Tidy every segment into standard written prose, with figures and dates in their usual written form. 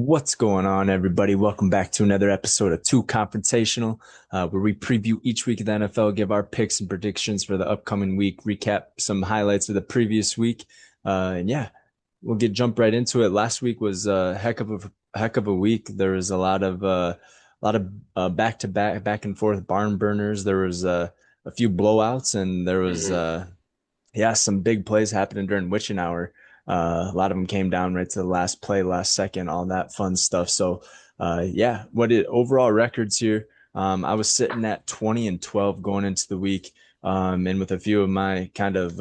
What's going on, everybody? Welcome back to another episode of Two Confrontational, where we preview each week of the NFL, give our picks and predictions for the upcoming week, recap some highlights of the previous week, and yeah, we'll jump right into it. Last week was a heck of a week. There was a lot of back to back and forth barn burners. There was a few blowouts, and there was hmm some big plays happening during witching hour. A lot of them came down right to the last play, last second, all that fun stuff. So, overall records here? I was sitting at 20-12 going into the week, and with a few of my kind of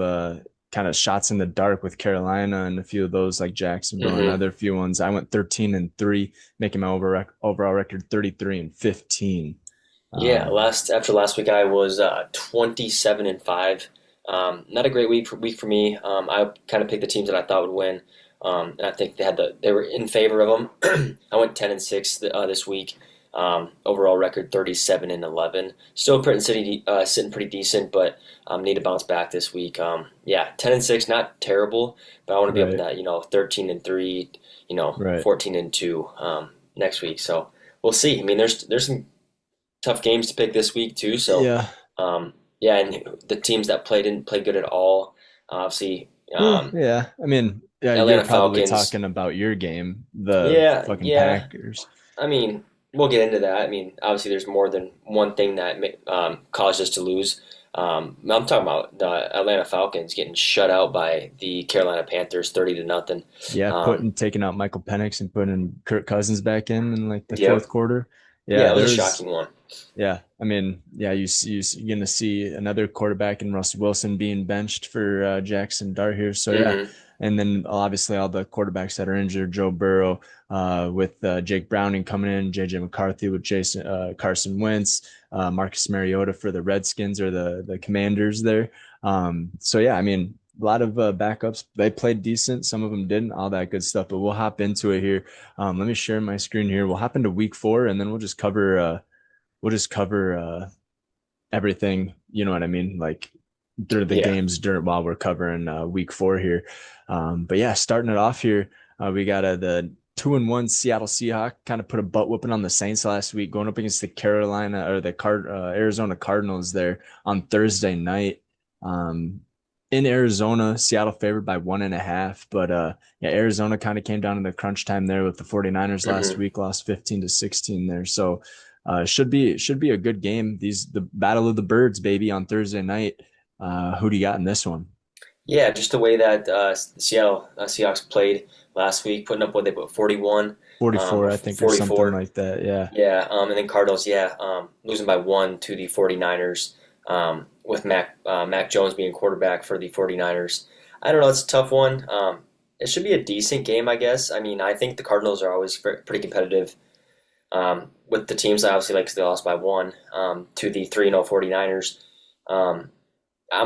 shots in the dark with Carolina and a few of those like Jacksonville and hmm other few ones, I went 13-3, making my overall record 33-15. Yeah, Um, after last week I was 27-5. Not a great week for me. I kind of picked the teams that I thought would win, and I think they were in favor of them. I went 10-6 this week. Overall record 37-11. Still sitting pretty decent, but need to bounce back this week. Yeah, 10-6, not terrible, but I want to be up in right, that 13-3, right. 14-2 next week. So we'll see. I mean, there's some tough games to pick this week too. So, Yeah. yeah, and the teams that didn't play good at all. Obviously, Yeah. I mean, yeah, you're Atlanta probably Falcons. talking about your game, the Yeah, fucking yeah. Packers. I mean, we'll get into that. I mean, obviously, there's more than one thing that caused us to lose. I'm talking about the Atlanta Falcons getting shut out by the Carolina Panthers, 30-0. Yeah, Um, taking out Michael Penix and putting Kirk Cousins back in like the fourth yep. quarter. Yeah, Yeah, it was a there's shocking one. Yeah, I mean, yeah, you're gonna see another quarterback in Russell Wilson being benched for Jackson Dart here. So yeah, hmm and then obviously all the quarterbacks that are injured, Joe Burrow, with Jake Browning coming in, JJ McCarthy with Jason Carson Wentz, Marcus Mariota for the Redskins or the Commanders there. So yeah, I mean, a lot of backups. They played decent. Some of them didn't. All that good stuff. But we'll hop into it here. Let me share my screen here. We'll hop into week 4, and then we'll just cover everything, you know what I mean, like during the Yeah. games during while we're covering week 4 here. But yeah, starting it off here, we got the 2-1 Seattle Seahawks kind of put a butt whooping on the Saints last week, going up against the Carolina or the Arizona Cardinals there on Thursday night. In Arizona, Seattle favored by 1.5, but yeah, Arizona kind of came down in the crunch time there with the 49ers last hmm week, lost 15-16 there. So should be a good game. The Battle of the Birds, baby, on Thursday night. Who do you got in this one? Yeah, just the way that the Seattle Seahawks played last week, putting up what they put 41 or 44, I think, or something 44. like that. Yeah. Yeah, and then Cardinals, yeah, losing by one to the 49ers, with Mac Jones being quarterback for the 49ers. I don't know, it's a tough one. It should be a decent game, I guess. I mean, I think the Cardinals are always pretty competitive with the teams, obviously, like 'cause they lost by one to the 3-0 49ers. Um, I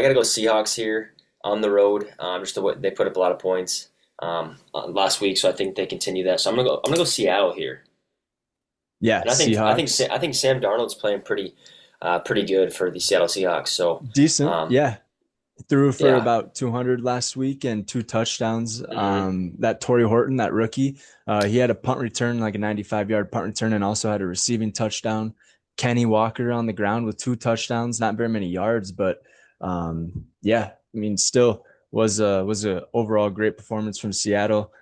gotta go Seahawks here on the road. Just the way they put up a lot of points last week, so I think they continue that. So I'm gonna go Seattle here. Yeah, And Seahawks. I think Sam Darnold's playing pretty good for the Seattle Seahawks. So, Decent. um, Yeah. Threw for yeah, about 200 last week and 2 touchdowns. hmm That Torrey Horton, that rookie, he had a punt return, like a 95-yard punt return, and also had a receiving touchdown. Kenny Walker on the ground with 2 touchdowns, not very many yards, but yeah, I mean, still was a overall great performance from Seattle.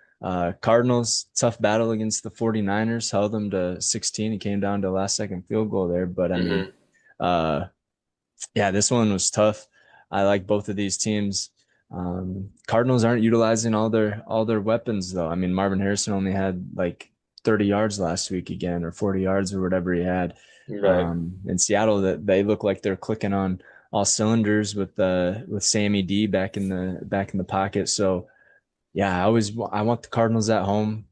Cardinals, tough battle against the 49ers, held them to 16. It came down to a last second field goal there, but I mean, hmm uh, yeah, this one was tough. I like both of these teams. Cardinals aren't utilizing all their weapons though. I mean, Marvin Harrison only had like 30 yards last week again, or 40 yards, or whatever he had. right. In Seattle, that they look like they're clicking on all cylinders with Sammy D back in the pocket. So yeah, I want the Cardinals at home,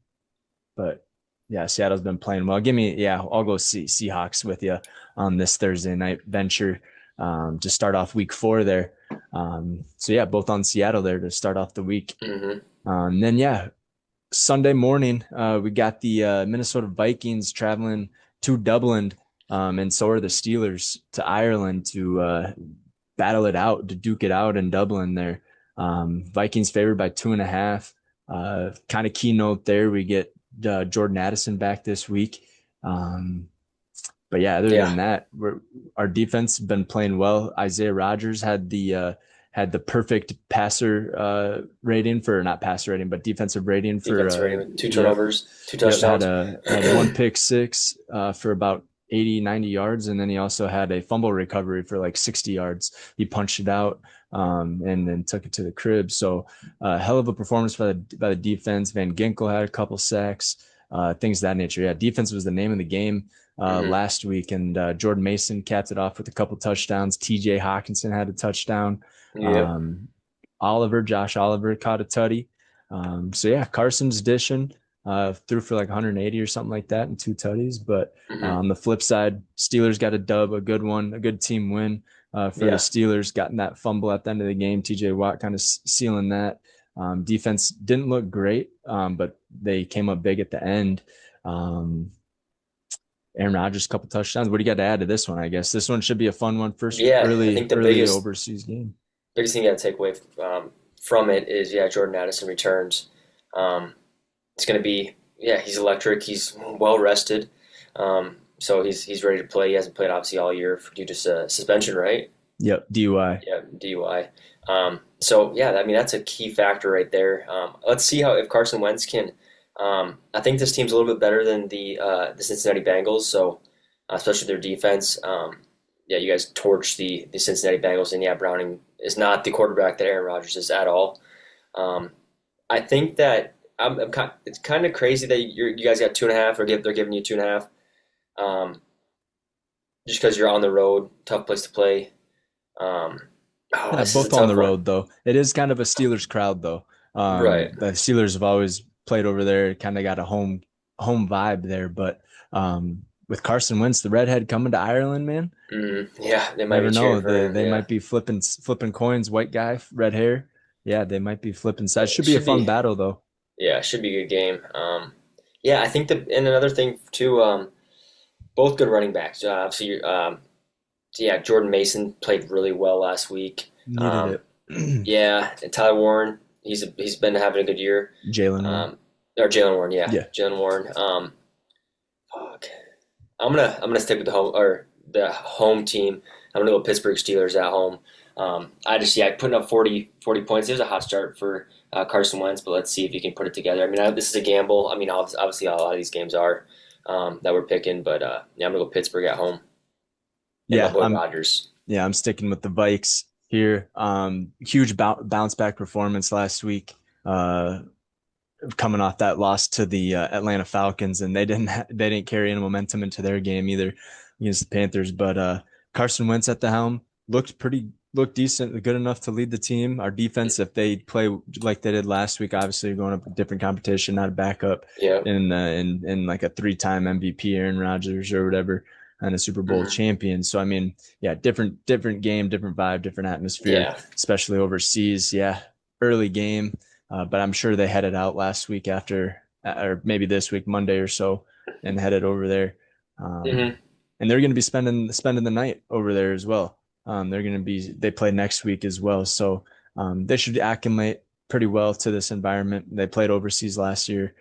but yeah, Seattle's been playing well. I'll go see Seahawks with you on this Thursday night venture to start off week 4 there. So yeah, both on Seattle there to start off the week. hmm And then yeah, Sunday morning, we got the Minnesota Vikings traveling to Dublin, and so are the Steelers to Ireland to battle it out, to duke it out in Dublin there. Vikings favored by 2.5. Kind of keynote there. We get Jordan Addison back this week. Um, but yeah, other Yeah, than that, our defense has been playing well. Isaiah Rodgers had the perfect passer rating for not passer rating, but defensive rating for defense rating with two yep, turnovers, two yep, touchdowns. had one pick six for about 80, 90 yards, and then he also had a fumble recovery for like 60 yards. He punched it out and then took it to the crib. So hell of a performance by the defense. Van Ginkel had a couple sacks, things of that nature. Yeah, defense was the name of the game Hmm. last week, and Jordan Mason capped it off with a couple touchdowns. T.J. Hawkinson had a touchdown. Yep. Um, Josh Oliver caught a tutty. So yeah, Carson's dishing. Threw for like 180 or something like that and two tutties. But Hmm. on the flip side, Steelers got a dub, a good one, a good team win for the Yeah. Steelers. Gotten that fumble at the end of the game. TJ Watt kind of sealing that. Defense didn't look great, but they came up big at the end. Um, Aaron Rodgers, a couple touchdowns. What do you got to add to this one? I guess this one should be a fun one. First Yeah, I early think the early biggest overseas game. biggest thing you got to take away from it is Jordan Addison returns. Um, it's going to be he's electric. He's well rested, so he's ready to play. He hasn't played obviously all year due to suspension, right? Yep, DUI. Yeah, DUI. So yeah, I mean that's a key factor right there. Let's see how if Carson Wentz can. I think this team's a little bit better than the Cincinnati Bengals, so especially their defense. Yeah, you guys torched the Cincinnati Bengals, and yeah, Browning is not the quarterback that Aaron Rodgers is at all. Um, I think that it's kind of crazy that you guys got 2.5, or they're giving you 2.5, just because you're on the road, tough place to play. Um, Yeah, this is a both on tough the one. road though. It is kind of a Steelers crowd though. Right. The Steelers have always played over there, kind of got a home vibe there. But with Carson Wentz, the redhead coming to Ireland, man, Yeah, they might be never know. cheering for him. They Yeah, might be flipping coins. White guy, red hair. Yeah, they might be flipping sides. it Should be a should fun be. battle though. Yeah, it should be a good game. Yeah, I think and another thing too. Both good running backs. Obviously, yeah, Jordan Mason played really well last week. Needed Um, it. yeah, and Tyler Warren, he's been having a good year. Jalen Warren. Or Jalen Warren, yeah, Yeah, Jalen Warren. Fuck. I'm gonna stick with the home team. I'm gonna go Pittsburgh Steelers at home. Putting up 40 points. It was a hot start for Carson Wentz, but let's see if he can put it together. I mean, this is a gamble. I mean, obviously a lot of these games are that we're picking, but yeah, I'm gonna go Pittsburgh at home and my yeah. boy Rodgers. I'm sticking with the Vikes here. Huge bounce back performance last week. Coming off that loss to the Atlanta Falcons, and they didn't carry any momentum into their game either against the Panthers. But Carson Wentz at the helm looked decent, good enough to lead the team. Our defense, if they play like they did last week, obviously going up a different competition, not a backup Yeah. in like a 3-time MVP Aaron Rodgers or whatever, and a Super Bowl Hmm. champion. So I mean, yeah, different game, different vibe, different atmosphere, Yeah. especially overseas. Yeah, early game. But I'm sure they headed out last week after, or maybe this week, Monday or so, and headed over there. Um, Hmm. and they're going to be spending the night over there as well. They play next week as well, so they should acclimate pretty well to this environment. They played overseas last year.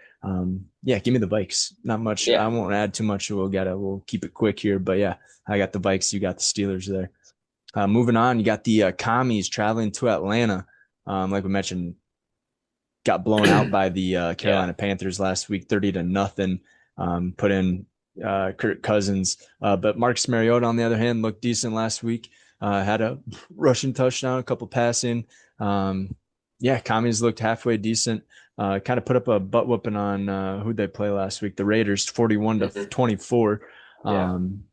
Yeah, give me the Vikes. Not much. I Yeah. won't add too much. We'll keep it quick here, but yeah, I got the Vikes. You got the Steelers there. Moving on, you got the Commies traveling to Atlanta. Like we mentioned, got blown out by the Yeah. Carolina Panthers last week, 30-0. Put in Kirk Cousins, but Marcus Mariota, on the other hand, looked decent last week. Had a rushing touchdown, a couple passing. Yeah, Commies looked halfway decent. Kind of put up a butt whooping on who'd they play last week? The Raiders, 41 to Hmm. 24. Yeah. Um,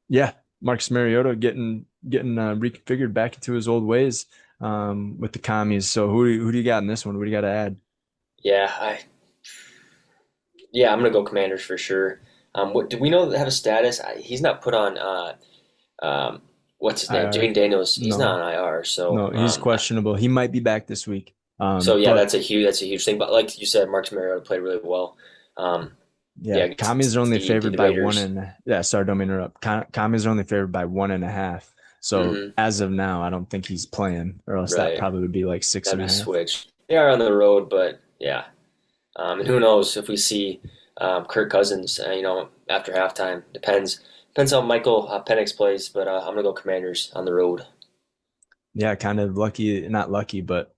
yeah, Marcus Mariota getting reconfigured back into his old ways with the Commies. So who do you got in this one? What do you got to add? Yeah. I'm gonna go Commanders for sure. What do we know that have a status? He's not put on. What's his name? IR? Jaden Daniels. He's No, not on IR. So no, he's questionable. He might be back this week. yeah, But that's a huge thing. But like you said, Marcus Mariota played really well. Um, yeah, yeah, Commies are against only the favored by one Raiders. and yeah. Sorry, don't mean to interrupt. Commies are only favored by 1.5. So Hmm. as of now, I don't think he's playing, or else that Right. probably would be like six That'd and a be half. switched. They are on the road, but yeah. And who knows if we see Kirk Cousins. After halftime, depends how Michael Penix plays, but I'm gonna go Commanders on the road. Yeah, kind of lucky, not lucky, but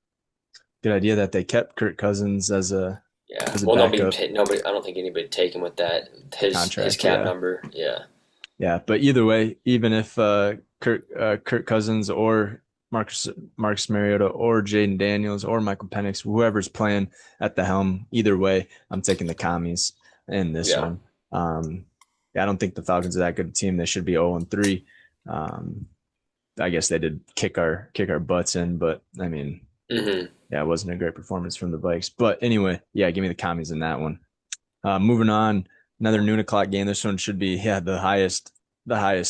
good idea that they kept Kirk Cousins Yeah, as a well, backup nobody. I don't think anybody take him with that his contract. cap Yeah. number. Yeah, Yeah, but either way, even if Kirk Cousins or Marcus Mariota or Jaden Daniels or Michael Penix, whoever's playing at the helm, either way, I'm taking the commies in this yeah, one. Yeah, I don't think the Falcons are that good a team. They should be 0-3. Um, I guess they did kick our butts in, but I mean, hmm yeah, it wasn't a great performance from the Vikes. But anyway, yeah, give me the commies in that one. Moving on, another noon o'clock game. This one should be the highest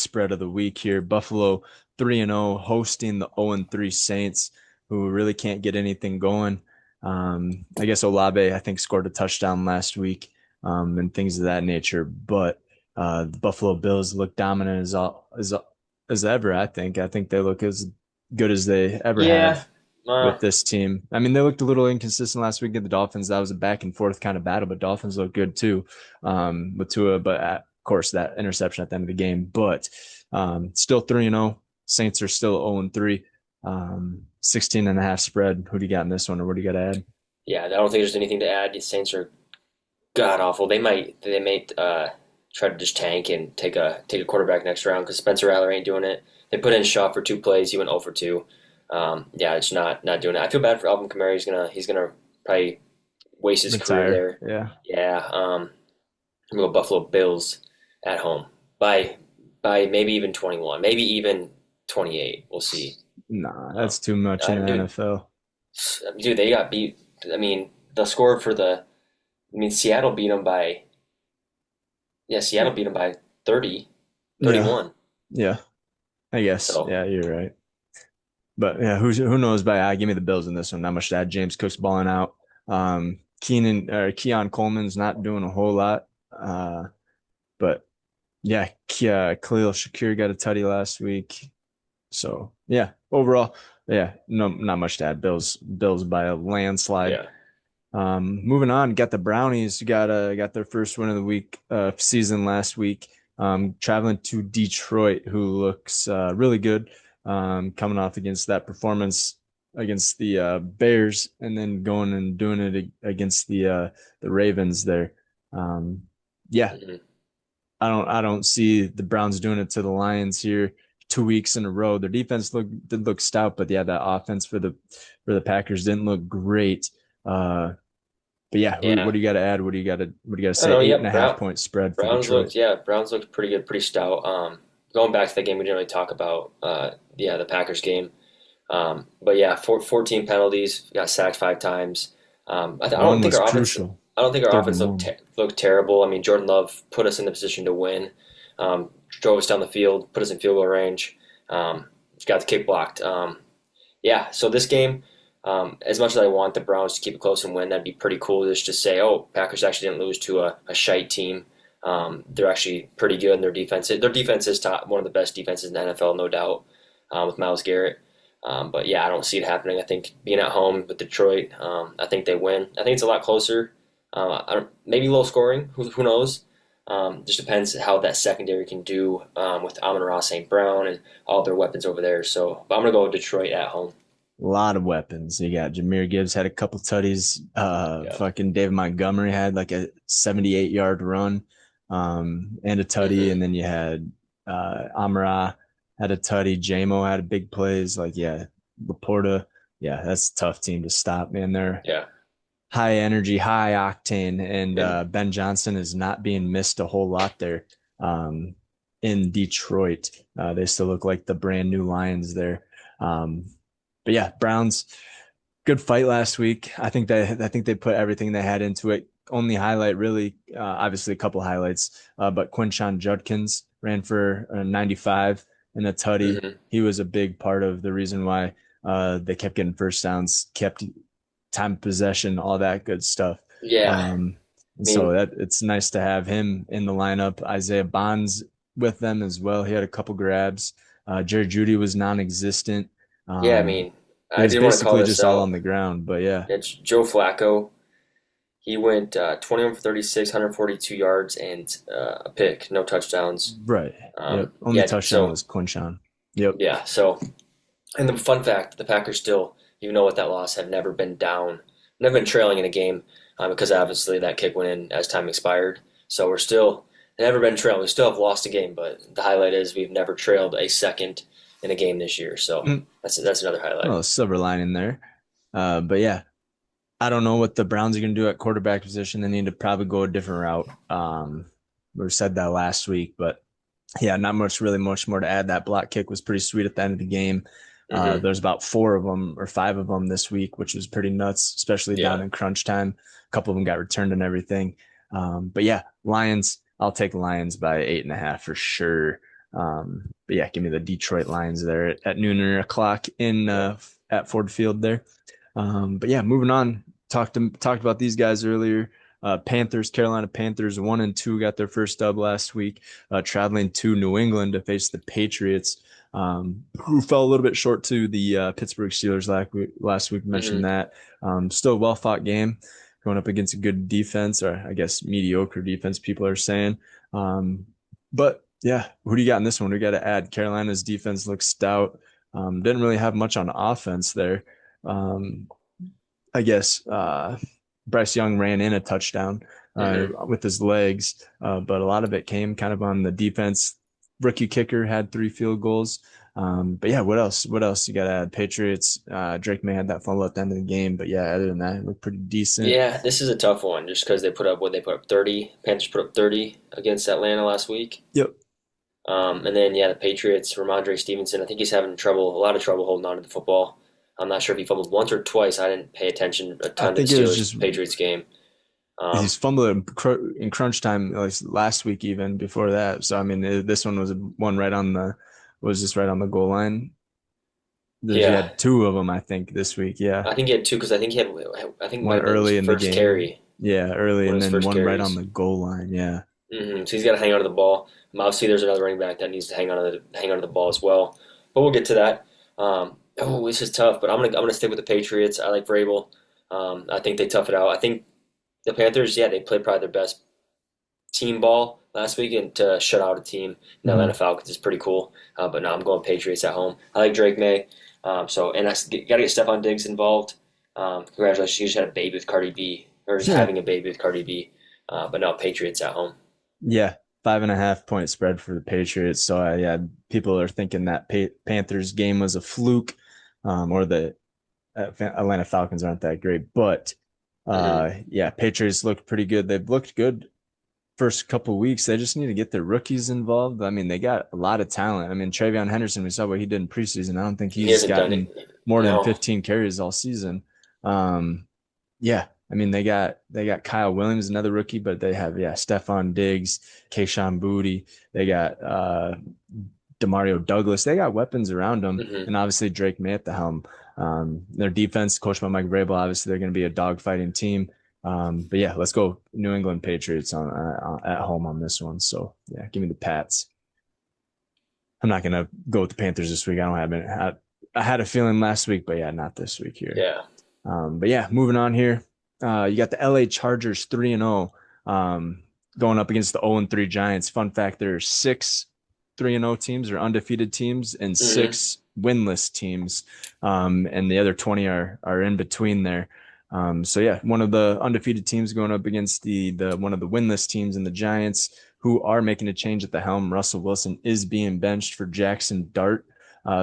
spread of the week here. Buffalo 3-0 hosting the 0-3 Saints, who really can't get anything going. I guess Olave I think scored a touchdown last week, and things of that nature. But the Buffalo Bills look dominant as ever. I think they look as good as they ever yeah. have Uh, with this team. I mean, they looked a little inconsistent last week at the Dolphins. That was a back and forth kind of battle, but Dolphins look good too with Tua. But of course, that interception at the end of the game. But still 3-0. Saints are still 0-3. 16 and a half spread. Who do you got in this one, or what do you got to add? yeah, I don't think there's anything to add. The Saints are god awful. They might try to just tank and take a quarterback next round because Spencer Rattler ain't doing it. They put in Shaw for 2 plays. He went 0 for 2. Yeah, it's not doing it. I feel bad for Alvin Kamara. He's gonna probably waste his career Retire. there. Yeah. Yeah. I'm gonna go Buffalo Bills at home by maybe even 21, maybe even 28. We'll see. Nah, Um, that's too much in the dude, NFL. dude, they got beat. I mean, the score for the. I mean, Seattle beat them by. Yeah, Seattle beat them by 30, Yeah. 31. Yeah. I guess. So Yeah, you're right. But yeah, who knows? But give me the Bills in this one. Not much to add. James Cook's balling out. Keon Coleman's not doing a whole lot. But yeah, Khalil Shakir got a tutty last week. So yeah, overall, yeah, no, not much to add. Bills by a landslide. yeah. Moving on, got the Brownies. Got their first win of the week season last week. Traveling to Detroit, who looks really good. Coming off against that performance against the Bears, and then going and doing it against the Ravens. There, yeah, Mhm. I don't see the Browns doing it to the Lions here 2 weeks in a row. Their defense did look stout, but yeah, that offense for the Packers didn't look great. But yeah, what Yeah. do you got to add? What do you got to I don't say? know. Eight and Yep. a half point spread for Browns Detroit. looked. Yeah, Browns looked pretty good, pretty stout. Going back to the game, we didn't really talk about. Yeah, the Packers game. But yeah, 14 penalties. Got sacked 5 times. I don't One think was our offense. crucial, I don't think our third offense and one. looked terrible. I mean, Jordan Love put us in the position to win. Drove us down the field, put us in field goal range. Got the kick blocked. Yeah, so this game, as much as I want the Browns to keep it close and win, that'd be pretty cool just to say, oh, Packers actually didn't lose to a shite team. They're actually pretty good in their defense. Their defense is one of the best defenses in the NFL, no doubt, with Myles Garrett. But yeah, I don't see it happening. I think being at home with Detroit, I think they win. I think it's a lot closer. Maybe low scoring. Who knows? Just depends how that secondary can do with Amon-Ra St. Brown and all their weapons over there. So, but I'm gonna go with Detroit at home. A lot of weapons. You got Jameer Gibbs had a couple tutties. Yeah. Fucking David Montgomery had like a 78-yard run, and a tutty, hmm and then you had Amara had a tutty. JMO had a big plays. Like yeah, Laporta. Yeah, that's a tough team to stop, man. They're Yeah. high energy, high octane, and And Ben Johnson is not being missed a whole lot there. Um, in Detroit, they still look like the brand new Lions there. Um, but yeah, Browns, good fight last week. I think they put everything they had into it. Only highlight really, obviously a couple highlights, but Quinshon Judkins ran for 95 and a tutty. hmm He was a big part of the reason why they kept getting first downs, kept time of possession, all that good stuff. yeah, I And so mean, that it's nice to have him in the lineup. Isaiah Bonds with them as well. He had a couple grabs. Jerry Judy was non-existent. yeah, I Um, mean, it I was did want to call basically this just all out. on the ground, but yeah, It's Joe Flacco. He went 21 for 36, 142 yards, and a pick, no touchdowns. Right. Yep. Only Yeah, touchdown so was Quinshawn. Yep. yeah, so and the fun fact, the Packers still, even though with that loss, have never been down, never been trailing in a game because obviously that kick went in as time expired. So we're still never been trailing. We still have lost a game, but the highlight is we've never trailed a second in a game this year. So Mm. that's another highlight. Well, silver lining there. But yeah, I don't know what the Browns are going to do at quarterback position. They need to probably go a different route. We said that last week, but yeah, not much, really much more to add. That block kick was pretty sweet at the end of the game. Hmm. There's about four of them or five of them this week, which was pretty nuts, especially down Yeah. in crunch time. A couple of them got returned and everything. But yeah, Lions, I'll take Lions by 8.5 for sure. But yeah, give me the Detroit Lions there at noon or o'clock in Yeah. at Ford Field there. But yeah, moving on. Talked about these guys earlier. Panthers, Carolina Panthers, 1-2 got their first dub last week, traveling to New England to face the Patriots, who fell a little bit short to the Pittsburgh Steelers last week. Hmm. Mentioned that. Still a well fought game, going up against a good defense, or I guess mediocre defense, people are saying. But yeah, who do you got in this one? We got to add Carolina's defense looks stout. Didn't really have much on offense there. Um, I guess Bryce Young ran in a touchdown Hmm. with his legs, but a lot of it came kind of on the defense. Rookie kicker had 3 field goals. But yeah, what else? What else you got to add? Patriots. Drake May had that fumble at the end of the game, but yeah, other than that, it looked pretty decent. Yeah, this is a tough one just because they put up what they put up 30. Panthers put up 30 against Atlanta last week. Yep. And then yeah, the Patriots, Ramondre Stevenson. I think he's having trouble, a lot of trouble holding on to the football. I'm not sure if he fumbled once or twice. I didn't pay attention a I ton to the think it was Steelers just Patriots game. Um, he's fumbled in crunch time like last week, even before that. So I mean, this one was one right on the was just right on the goal line. There's you yeah, had two of them, I think, this week. Yeah, I think he had two because I think he had, I think it might one have been his early in the first game. carry, Yeah, early, one of and his then first one right on carries. the goal line. Yeah, So he's got to hang on to the ball. Obviously, there's another running back that needs to hang on to the ball as well. But we'll get to that. This is tough, but I'm gonna stick with the Patriots. I like Vrabel. I think they tough it out. I think the Panthers, yeah, they played probably their best team ball last week, and to shut out a team in the Atlanta hmm Falcons is pretty cool. But no, I'm going Patriots at home. I like Drake May. And I got to get Stephon Diggs involved. Congratulations, you just had a baby with Cardi B, or just yeah, having a baby with Cardi B. But no, Patriots at home. yeah. 5.5 point spread for the Patriots. So yeah, people are thinking that Panthers game was a fluke, or the Atlanta Falcons aren't that great. But Hmm. yeah, Patriots looked pretty good. They've looked good first couple weeks. They just need to get their rookies involved. I mean, they got a lot of talent. I mean, Travion Henderson, we saw what he did in preseason. I don't think He he's hasn't done gotten it. more than No. 15 carries all season. Um, yeah, I mean, they got Kyle Williams, another rookie, but they have Stephon Diggs, Kayshawn Boutte. They got Demario Douglas. They got weapons around them, Hmm. and obviously Drake May at the helm. Their defense, coached by Mike Vrabel, obviously they're going to be a dogfighting team. But yeah, let's go New England Patriots on at home on this one. So yeah, give me the Pats. I'm not gonna go with the Panthers this week. I don't have it. I had a feeling last week, but yeah, not this week here. Yeah. But yeah, moving on here. You got the LA Chargers 3-0 going up against the 0-3 Giants. Fun fact: there's 6 3-0 teams or undefeated teams and Hmm. 6 winless teams, and the other 20 are in between there. So yeah, one of the undefeated teams going up against the one of the winless teams in the Giants, who are making a change at the helm. Russell Wilson is being benched for Jackson Dart,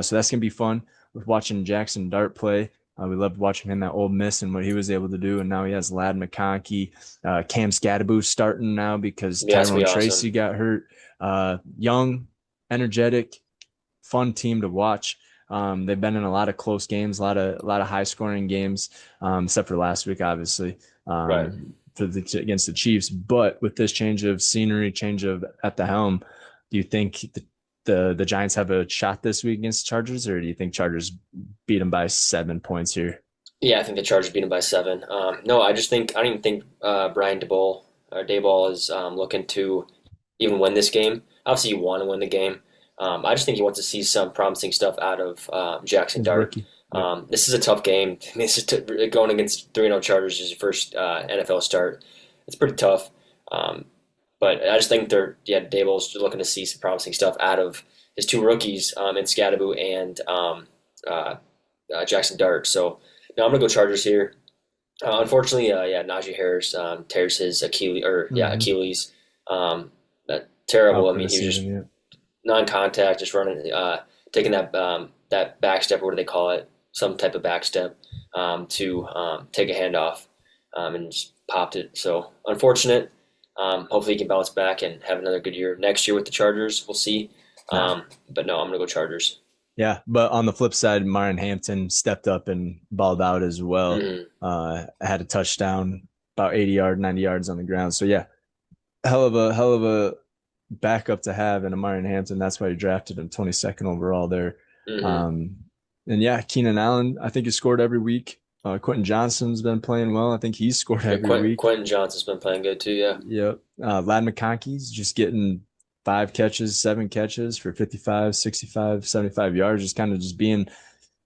so that's gonna be fun with watching Jackson Dart play. We loved watching him at Ole Miss and what he was able to do, and now he has Lad McConkey, Cam Scadaboo starting now because Yeah, that's gonna Tyrone be awesome. Tracy got hurt. Young, energetic, fun team to watch. They've been in a lot of close games, a lot of high scoring games, except for last week, obviously, Right. against the Chiefs. But with this change of scenery, change of at the helm, do you think the Giants have a shot this week against the Chargers, or do you think Chargers beat them by 7 points here? Yeah, I think the Chargers beat him by 7. No, I don't even think Brian Dayball is looking to even win this game. Obviously, you want to win the game. I just think he wants to see some promising stuff out of Jackson He's a Dart. rookie. Yep. This is a tough game. This is going against 3-0 Chargers is your first NFL start. It's pretty tough. Um, but I just think Dable's looking to see some promising stuff out of his two rookies in Scadaboo and uh, Jackson Dart. So no, I'm gonna go Chargers here. Unfortunately, Najee Harris tears his Hmm. Achilles. That terrible. Out I for mean, the he was just season. Yeah. non-contact, just running, taking that back step. What do they call it? Some type of back step to take a handoff and just popped it. So unfortunate. Hopefully he can bounce back and have another good year next year with the Chargers. We'll see. Nah. But no, I'm gonna go Chargers. Yeah, but on the flip side, Myron Hampton stepped up and balled out as well. Hmm. Had a touchdown, about 80 yards, 90 yards on the ground. So yeah, hell of a backup to have in a Myron Hampton. That's why you drafted him 22nd overall there. Hmm. Um, and yeah, Keenan Allen, I think he scored every week. Quentin Johnston's been playing well. I think he's scored Yeah, every week. Quentin Johnson's been playing good too. Yeah. Yep. Lad McConkey's just getting 5 catches, 7 catches for 55, 65, 75 yards, just kind of just being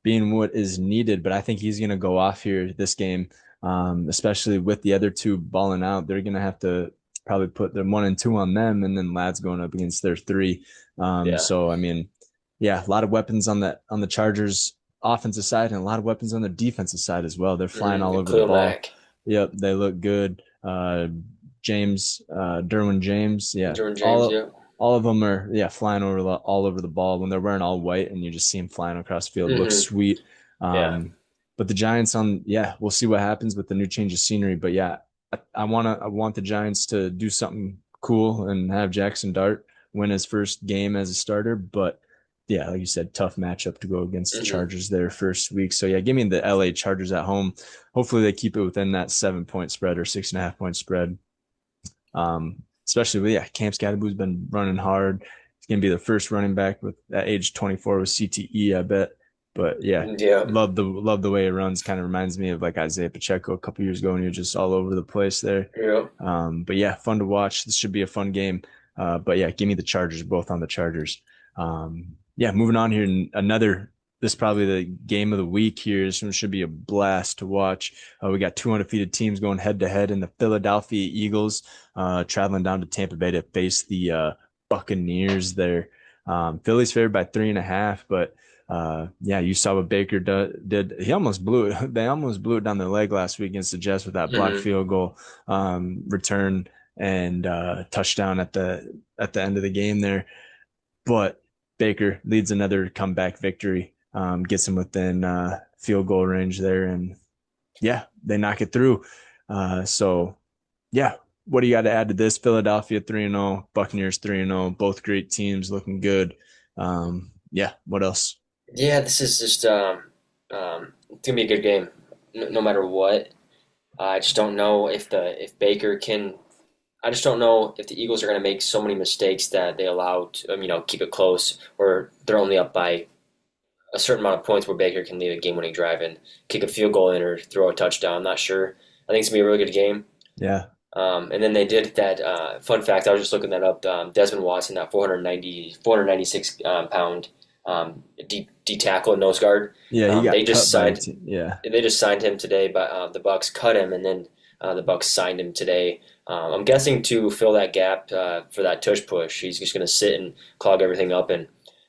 what is needed. But I think he's going to go off here this game, especially with the other two balling out. They're going to have to probably put their 1 and 2 on them, and then Lad's going up against their three. Yeah. So I mean, yeah, a lot of weapons on the Chargers offensive side, and a lot of weapons on the defensive side as well. They're flying all over the Khalil ball. Mack, Yep, they look good. Derwin James, yeah, Jordan James. Yeah. all of them are flying all over the ball when they're wearing all white and you just see them flying across the field. Looks Hmm. sweet. Yeah. Um, but the Giants we'll see what happens with the new change of scenery. But yeah, I want the Giants to do something cool and have Jackson Dart win his first game as a starter. But yeah, like you said, tough matchup to go against the Hmm. Chargers their first week. So yeah, give me the LA Chargers at home. Hopefully they keep it within that 7 point spread or 6.5 point spread. Especially with Cam Scadaboo's been running hard. He's gonna be the first running back with at age 24 with CTE, I bet. But yeah, Yeah. love the way it runs. Kind of reminds me of like Isaiah Pacheco a couple years ago, and you're just all over the place there. Yeah. But yeah, fun to watch. This should be a fun game. But yeah, give me the Chargers, both on the Chargers. Yeah, moving on here, another. This is probably the game of the week here. This one should be a blast to watch. We got two undefeated teams going head to head in the Philadelphia Eagles, traveling down to Tampa Bay to face the Buccaneers there. Philly's favored by 3.5, but yeah, you saw what Baker did. He almost blew it. They almost blew it down their leg last week against the Jets with that blocked Hmm. field goal return and touchdown at the end of the game there. But Baker leads another comeback victory, gets him within field goal range there, and yeah, they knock it through. So yeah, what do you got to add to this? Philadelphia 3-0, Buccaneers 3-0, both great teams looking good. Yeah, what else? Yeah. This is just it's gonna be a good game, no matter what. I just don't know if Baker can. I just don't know if the Eagles are going to make so many mistakes that they allow to, keep it close, or they're only up by a certain amount of points where Baker can lead a game-winning drive and kick a field goal in or throw a touchdown. I'm not sure. I think it's gonna be a really good game. Yeah, And then they did that. Fun fact: I was just looking that up. Desmond Watson, that 496 pound D tackle and nose guard. yeah, he They got just cut by a signed. team. Yeah, They just signed him today, but the Bucks cut him, and then the Bucks signed him today. I'm guessing to fill that gap for that tush push. He's just going to sit and clog everything up, and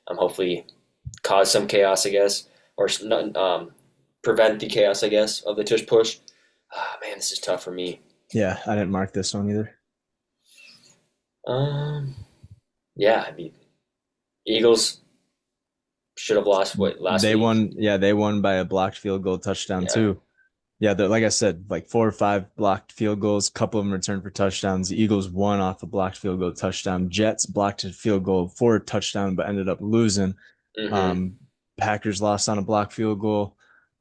hopefully cause some chaos, I guess, or prevent the chaos, I guess, of the tush push. Ah, man, this is tough for me. yeah, I didn't mark this one either. Um, yeah, I mean, Eagles should have lost what last They week. won. Yeah, they won by a blocked field goal touchdown Yeah. too. Yeah, like I said, like 4 or 5 blocked field goals, a couple of them returned for touchdowns. The Eagles won off a blocked field goal touchdown. Jets blocked a field goal for a touchdown, but ended up losing. Hmm. Um, Packers lost on a blocked field goal.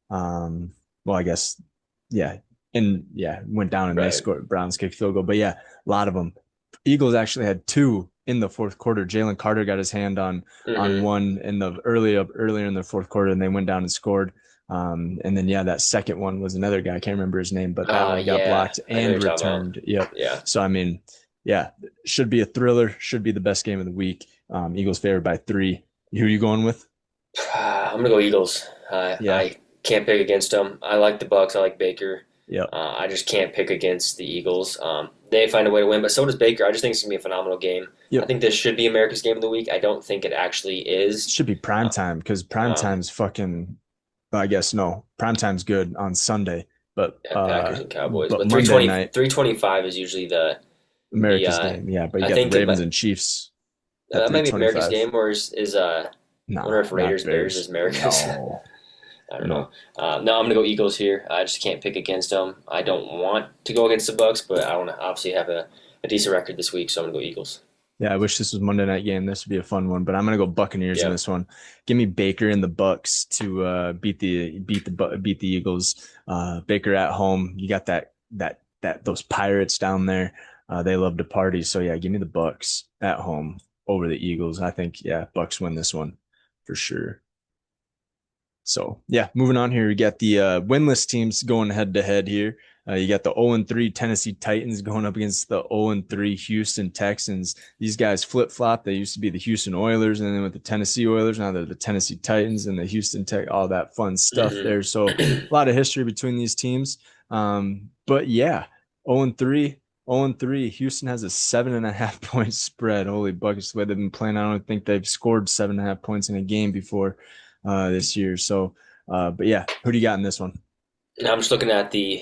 Um, well, I guess, yeah, and yeah, went down and they Right. scored. Browns kicked field goal, but yeah, a lot of them. Eagles actually had two in the fourth quarter. Jalen Carter got his hand on Hmm. one in the earlier in the fourth quarter, and they went down and scored. And then yeah, that second one was another guy. I can't remember his name, but that one got Yeah, blocked I know what and you're talking about. returned. Yep. Yeah. So I mean, yeah, should be a thriller. Should be the best game of the week. Eagles favored by 3. Who are you going with? I'm gonna go Eagles. Yeah. Can't pick against them. I like the Bucks. I like Baker. Yep. I just can't pick against the Eagles. They find a way to win, but so does Baker. I just think it's gonna be a phenomenal game. I Yep. think this should be America's game of the week. I don't think it actually is. Should be prime Uh, time because prime um, time's fucking. I guess no, prime time's good on Sunday, but yeah, Packers and Cowboys, but Monday night 325 is usually the America's game. Yeah, but you I got the think Ravens and Chiefs at that three might be twenty America's five. game, or I wonder No, if not Raiders Bears is Bears. America's. No, I don't know. no. No, I'm gonna go Eagles here. I just can't pick against them. I don't want to go against the Bucks, but I want to obviously have a decent record this week, so I'm gonna go Eagles. Yeah, I wish this was Monday night game. This would be a fun one, but I'm gonna go Buccaneers in Yep. this one. Give me Baker and the Bucks to beat the Eagles. Baker at home. You got that those Pirates down there. They love to party. So yeah, give me the Bucks at home over the Eagles. I think yeah, Bucks win this one for sure. So yeah, moving on here, we got the winless teams going head to head here. You got the 0-3 Tennessee Titans going up against the 0-3 Houston Texans. These guys flip flop. They used to be the Houston Oilers, and then with the Tennessee Oilers, now they're the Tennessee Titans and the Houston Tech. All that fun stuff there. So a lot of history between these teams. But yeah, 0-3. 0-3. Houston has a 7.5 point spread. Holy buckets, the way they've been playing. I don't think they've scored 7.5 points in a game before this year. So, but yeah, who do you got in this one? Now I'm just looking at the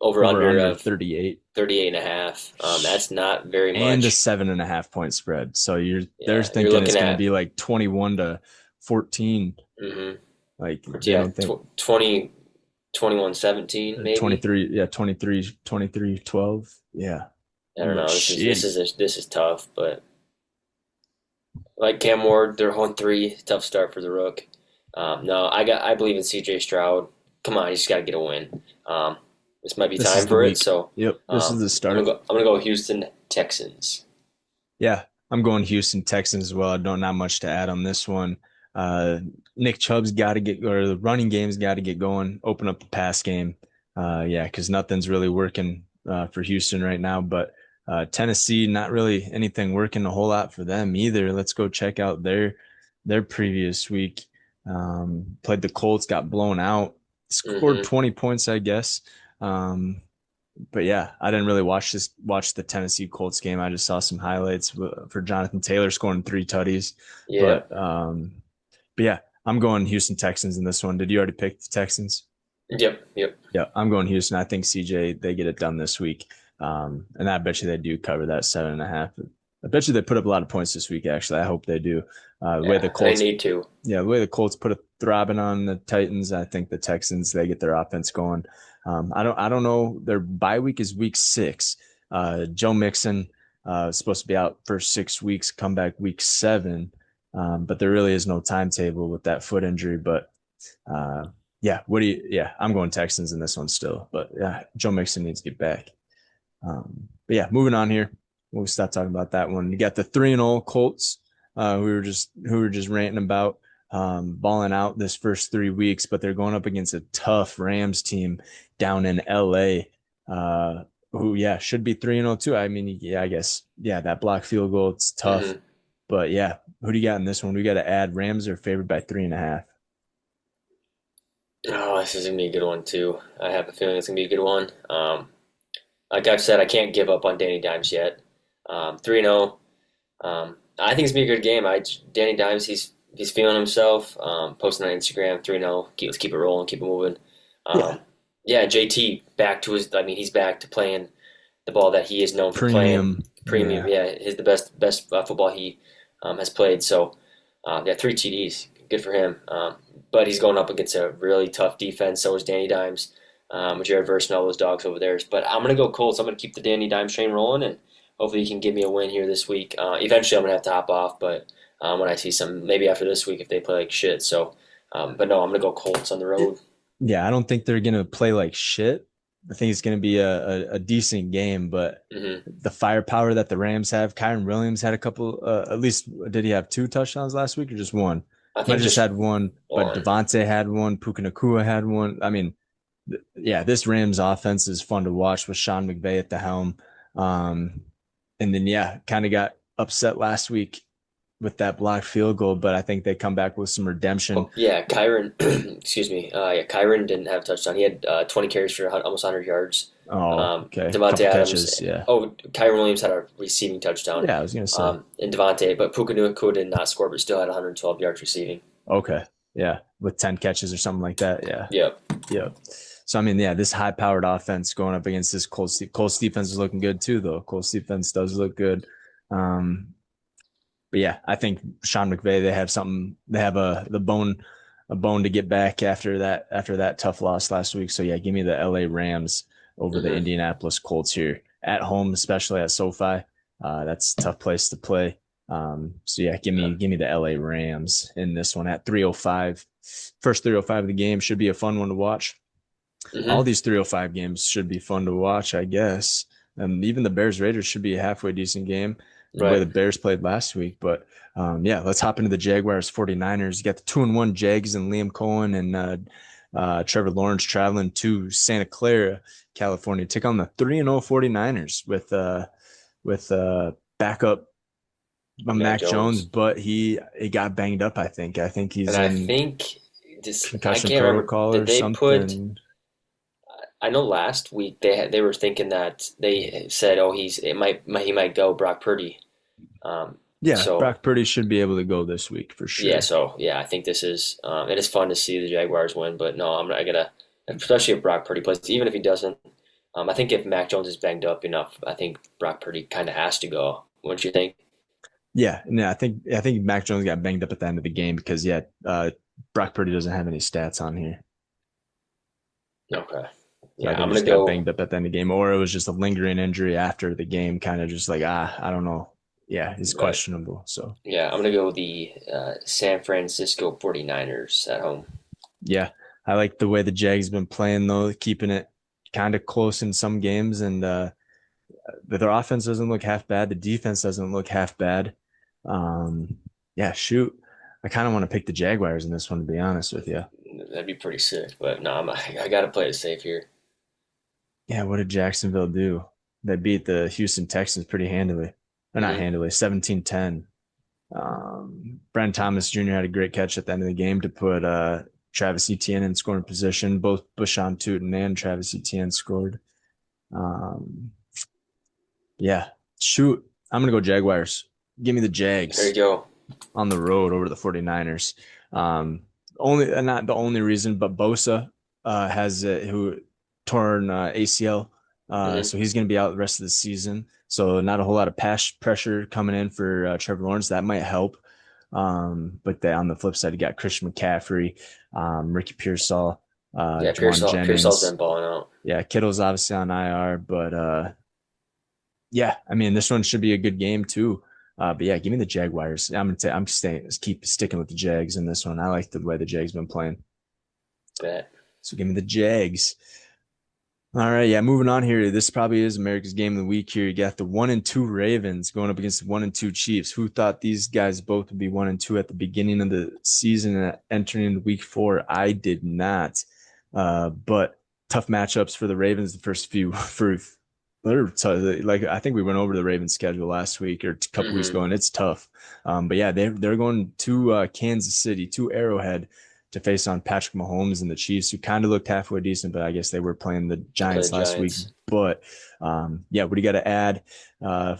over Over under under of 38 38 and a half. That's not very and a much. 7.5 point spread. So they're Yeah, you're thinking it's looking going to at be like 21 to 14. mm-hmm, Like they yeah, don't think 20, 21-17 maybe. 23. Yeah. 23, 12. Yeah. I don't Ooh, know. shitty. This is tough, but like Cam Ward, they're on three. Tough start for the Rook. No, I believe in C.J. Stroud. Come on, he's just got to get a win. This might be This time is the for it. week. So Yep. This is the start. I'm gonna go Houston Texans. Yeah, I'm going Houston Texans as well. I don't not much to add on this one. Uh, Nick Chubb's got to get, or the running game's got to get going. Open up the pass game. Yeah, because nothing's really working for Houston right now. But Tennessee, not really anything working a whole lot for them either. Let's go check out their previous week. Played the Colts, got blown out, scored Mm-hmm. 20 points, I guess. Um, but yeah, I didn't really watch the Tennessee Colts game. I just saw some highlights for Jonathan Taylor scoring 3 tutties. Yeah. But but yeah, I'm going Houston Texans in this one. Did you already pick the Texans? Yep. Yep. Yeah, I'm going Houston. I think CJ they get it done this week. And I bet you they do cover that 7.5. I bet you they put up a lot of points this week. Actually, I hope they do. The way Yeah. the They Colts, need to. yeah, the way the Colts put a throbbing on the Titans, I think the Texans they get their offense going. I don't know. Their bye week is week 6. Joe Mixon is supposed to be out for 6 weeks, come back week 7. But there really is no timetable with that foot injury. But yeah, what do you? Yeah, I'm going Texans in this one still. But yeah, Joe Mixon needs to get back. But yeah, moving on here. We'll stop talking about that one. You got the 3-0 Colts. Who were just ranting about balling out this first 3 weeks, but they're going up against a tough Rams team down in LA. Who yeah should be 3-0 too. I mean, yeah, I guess yeah that block field goal it's tough, Mm-hmm. but yeah, who do you got in this one? We got to add Rams are favored by 3.5. Oh, this is gonna be a good one too. I have a feeling it's gonna be a good one. Like I've said, I can't give up on Danny Dimes yet. 3-0. I think it's gonna be a good game. Danny Dimes, he's feeling himself. Posting on Instagram, 3-0. Let's keep it rolling, keep it moving. Yeah, Um, yeah, JT back to his. I mean, he's back to playing the ball that he is known for playing. premium. Premium, Yeah, yeah, is the best football he has played. So, yeah, 3 TDs, good for him. But he's going up against a really tough defense. So is Danny Dimes, Jared Verse, and all those dogs over there. But I'm gonna go Colts. I'm gonna keep the Danny Dimes train rolling, and hopefully he can give me a win here this week. Eventually, I'm gonna have to hop off, but when I see some, maybe after this week if they play like shit. So, but no, I'm gonna go Colts on the road. yeah. I don't think they're gonna play like shit. I think it's gonna be a decent game, but Hmm. the firepower that the Rams have. Kyron Williams had a couple. At least did he have 2 touchdowns last week or just one? I Might think have just just had one, but one. Devontae had one. Puka Nakua had one. I mean, yeah, this Rams offense is fun to watch with Sean McVay at the helm. Um, and then yeah, kind of got upset last week with that blocked field goal, but I think they come back with some redemption. Oh, yeah, Kyron, excuse me. Yeah, Kyron didn't have a touchdown. He had 20 carries for almost 100 yards. Oh, okay. Devontae Couple Adams. catches. Yeah. Oh, Kyron Williams had a receiving touchdown. Yeah, I was gonna say. And Devontae, but Puka Nacua did not score, but still had 112 yards receiving. Okay. Yeah. With 10 catches or something like that. Yeah. Yep. Yeah. So I mean, yeah, this high powered offense going up against this Colts defense is looking good too, though. Colts defense does look good. Um, but yeah, I think Sean McVay, they have something, they have a bone to get back after that tough loss last week. So yeah, give me the LA Rams over the hmm Indianapolis Colts here at home, especially at SoFi. That's a tough place to play. So yeah, give me the LA Rams in this one at 305. First 305 of the game should be a fun one to watch. All hmm these 305 games should be fun to watch, I guess. Even the Bears Raiders should be a halfway decent game the way the Right. Bears played last week. But yeah, let's hop into the Jaguars 49ers. You got the 2-1 Jags and Liam Cohen and Trevor Lawrence traveling to Santa Clara, California, take on the 3-0 49ers with backup Mac Mac Jones, Jones. but he got banged up, I think. I think And he's I in think this, I concussion can't remember. protocol Did or they put? something. I know last week they were thinking that they said, oh, he might go Brock Purdy. Um, Yeah, so Brock Purdy should be able to go this week for yeah, sure. so yeah, I think this is it is fun to see the Jaguars win, but no, I'm not gonna, especially if Brock Purdy plays. Even if he doesn't, I think if Mac Jones is banged up enough, I think Brock Purdy kind of has to go. Wouldn't you think? Yeah, no, I think Mac Jones got banged up at the end of the game because yeah, Brock Purdy doesn't have any stats on here. Okay. So I Yeah, think I'm he gonna just got go. banged up at the end of the game, or it was just a lingering injury after the game, kind of just like I don't know. Yeah, he's Right. questionable. So Yeah, I'm gonna go the San Francisco 49ers at home. yeah, I like the way the Jags been playing though, keeping it kind of close in some games, and their offense doesn't look half bad. The defense doesn't look half bad. Yeah, shoot. I kind of want to pick the Jaguars in this one, to be honest with you. That'd be pretty sick, but no, I gotta play it safe here. Yeah, what did Jacksonville do? They beat the Houston Texans pretty handily. Or not hmm handily, 17-10. Brent Thomas Jr. had a great catch at the end of the game to put Travis Etienne in scoring position. Both Bashan Tootin and Travis Etienne scored. Um, yeah, shoot. I'm going to go Jaguars. Give me the There you Jags go. on the road over the 49ers. Only not the only reason, but Bosa has who torn ACL, hmm so he's going to be out the rest of the season. So not a whole lot of pass pressure coming in for Trevor Lawrence. That might help. But on the flip side, you got Christian McCaffrey, Ricky Pearsall, Yeah, Jawan Pearsall's Jennings. been balling out. Yeah, Kittle's obviously on IR, but yeah, I mean this one should be a good game too. But yeah, give me the Jaguars. I'm staying keep sticking with the Jags in this one. I like the way the Jags been playing. Bet. So give me the Jags. All right, yeah, moving on here. This probably is America's game of the week here. You got the 1-2 Ravens going up against the 1-2 Chiefs. Who thought these guys both would be 1-2 at the beginning of the season and entering into week 4? I did not. But tough matchups for the Ravens the first few for like I think we went over the Ravens schedule last week or a couple weeks hmm ago, and it's tough. But yeah, they're going to Kansas City, to Arrowhead to face on Patrick Mahomes and the Chiefs, who kind of looked halfway decent, but I guess they were playing the To play the Giants last week. Giants. But yeah, what do you got to add? Uh,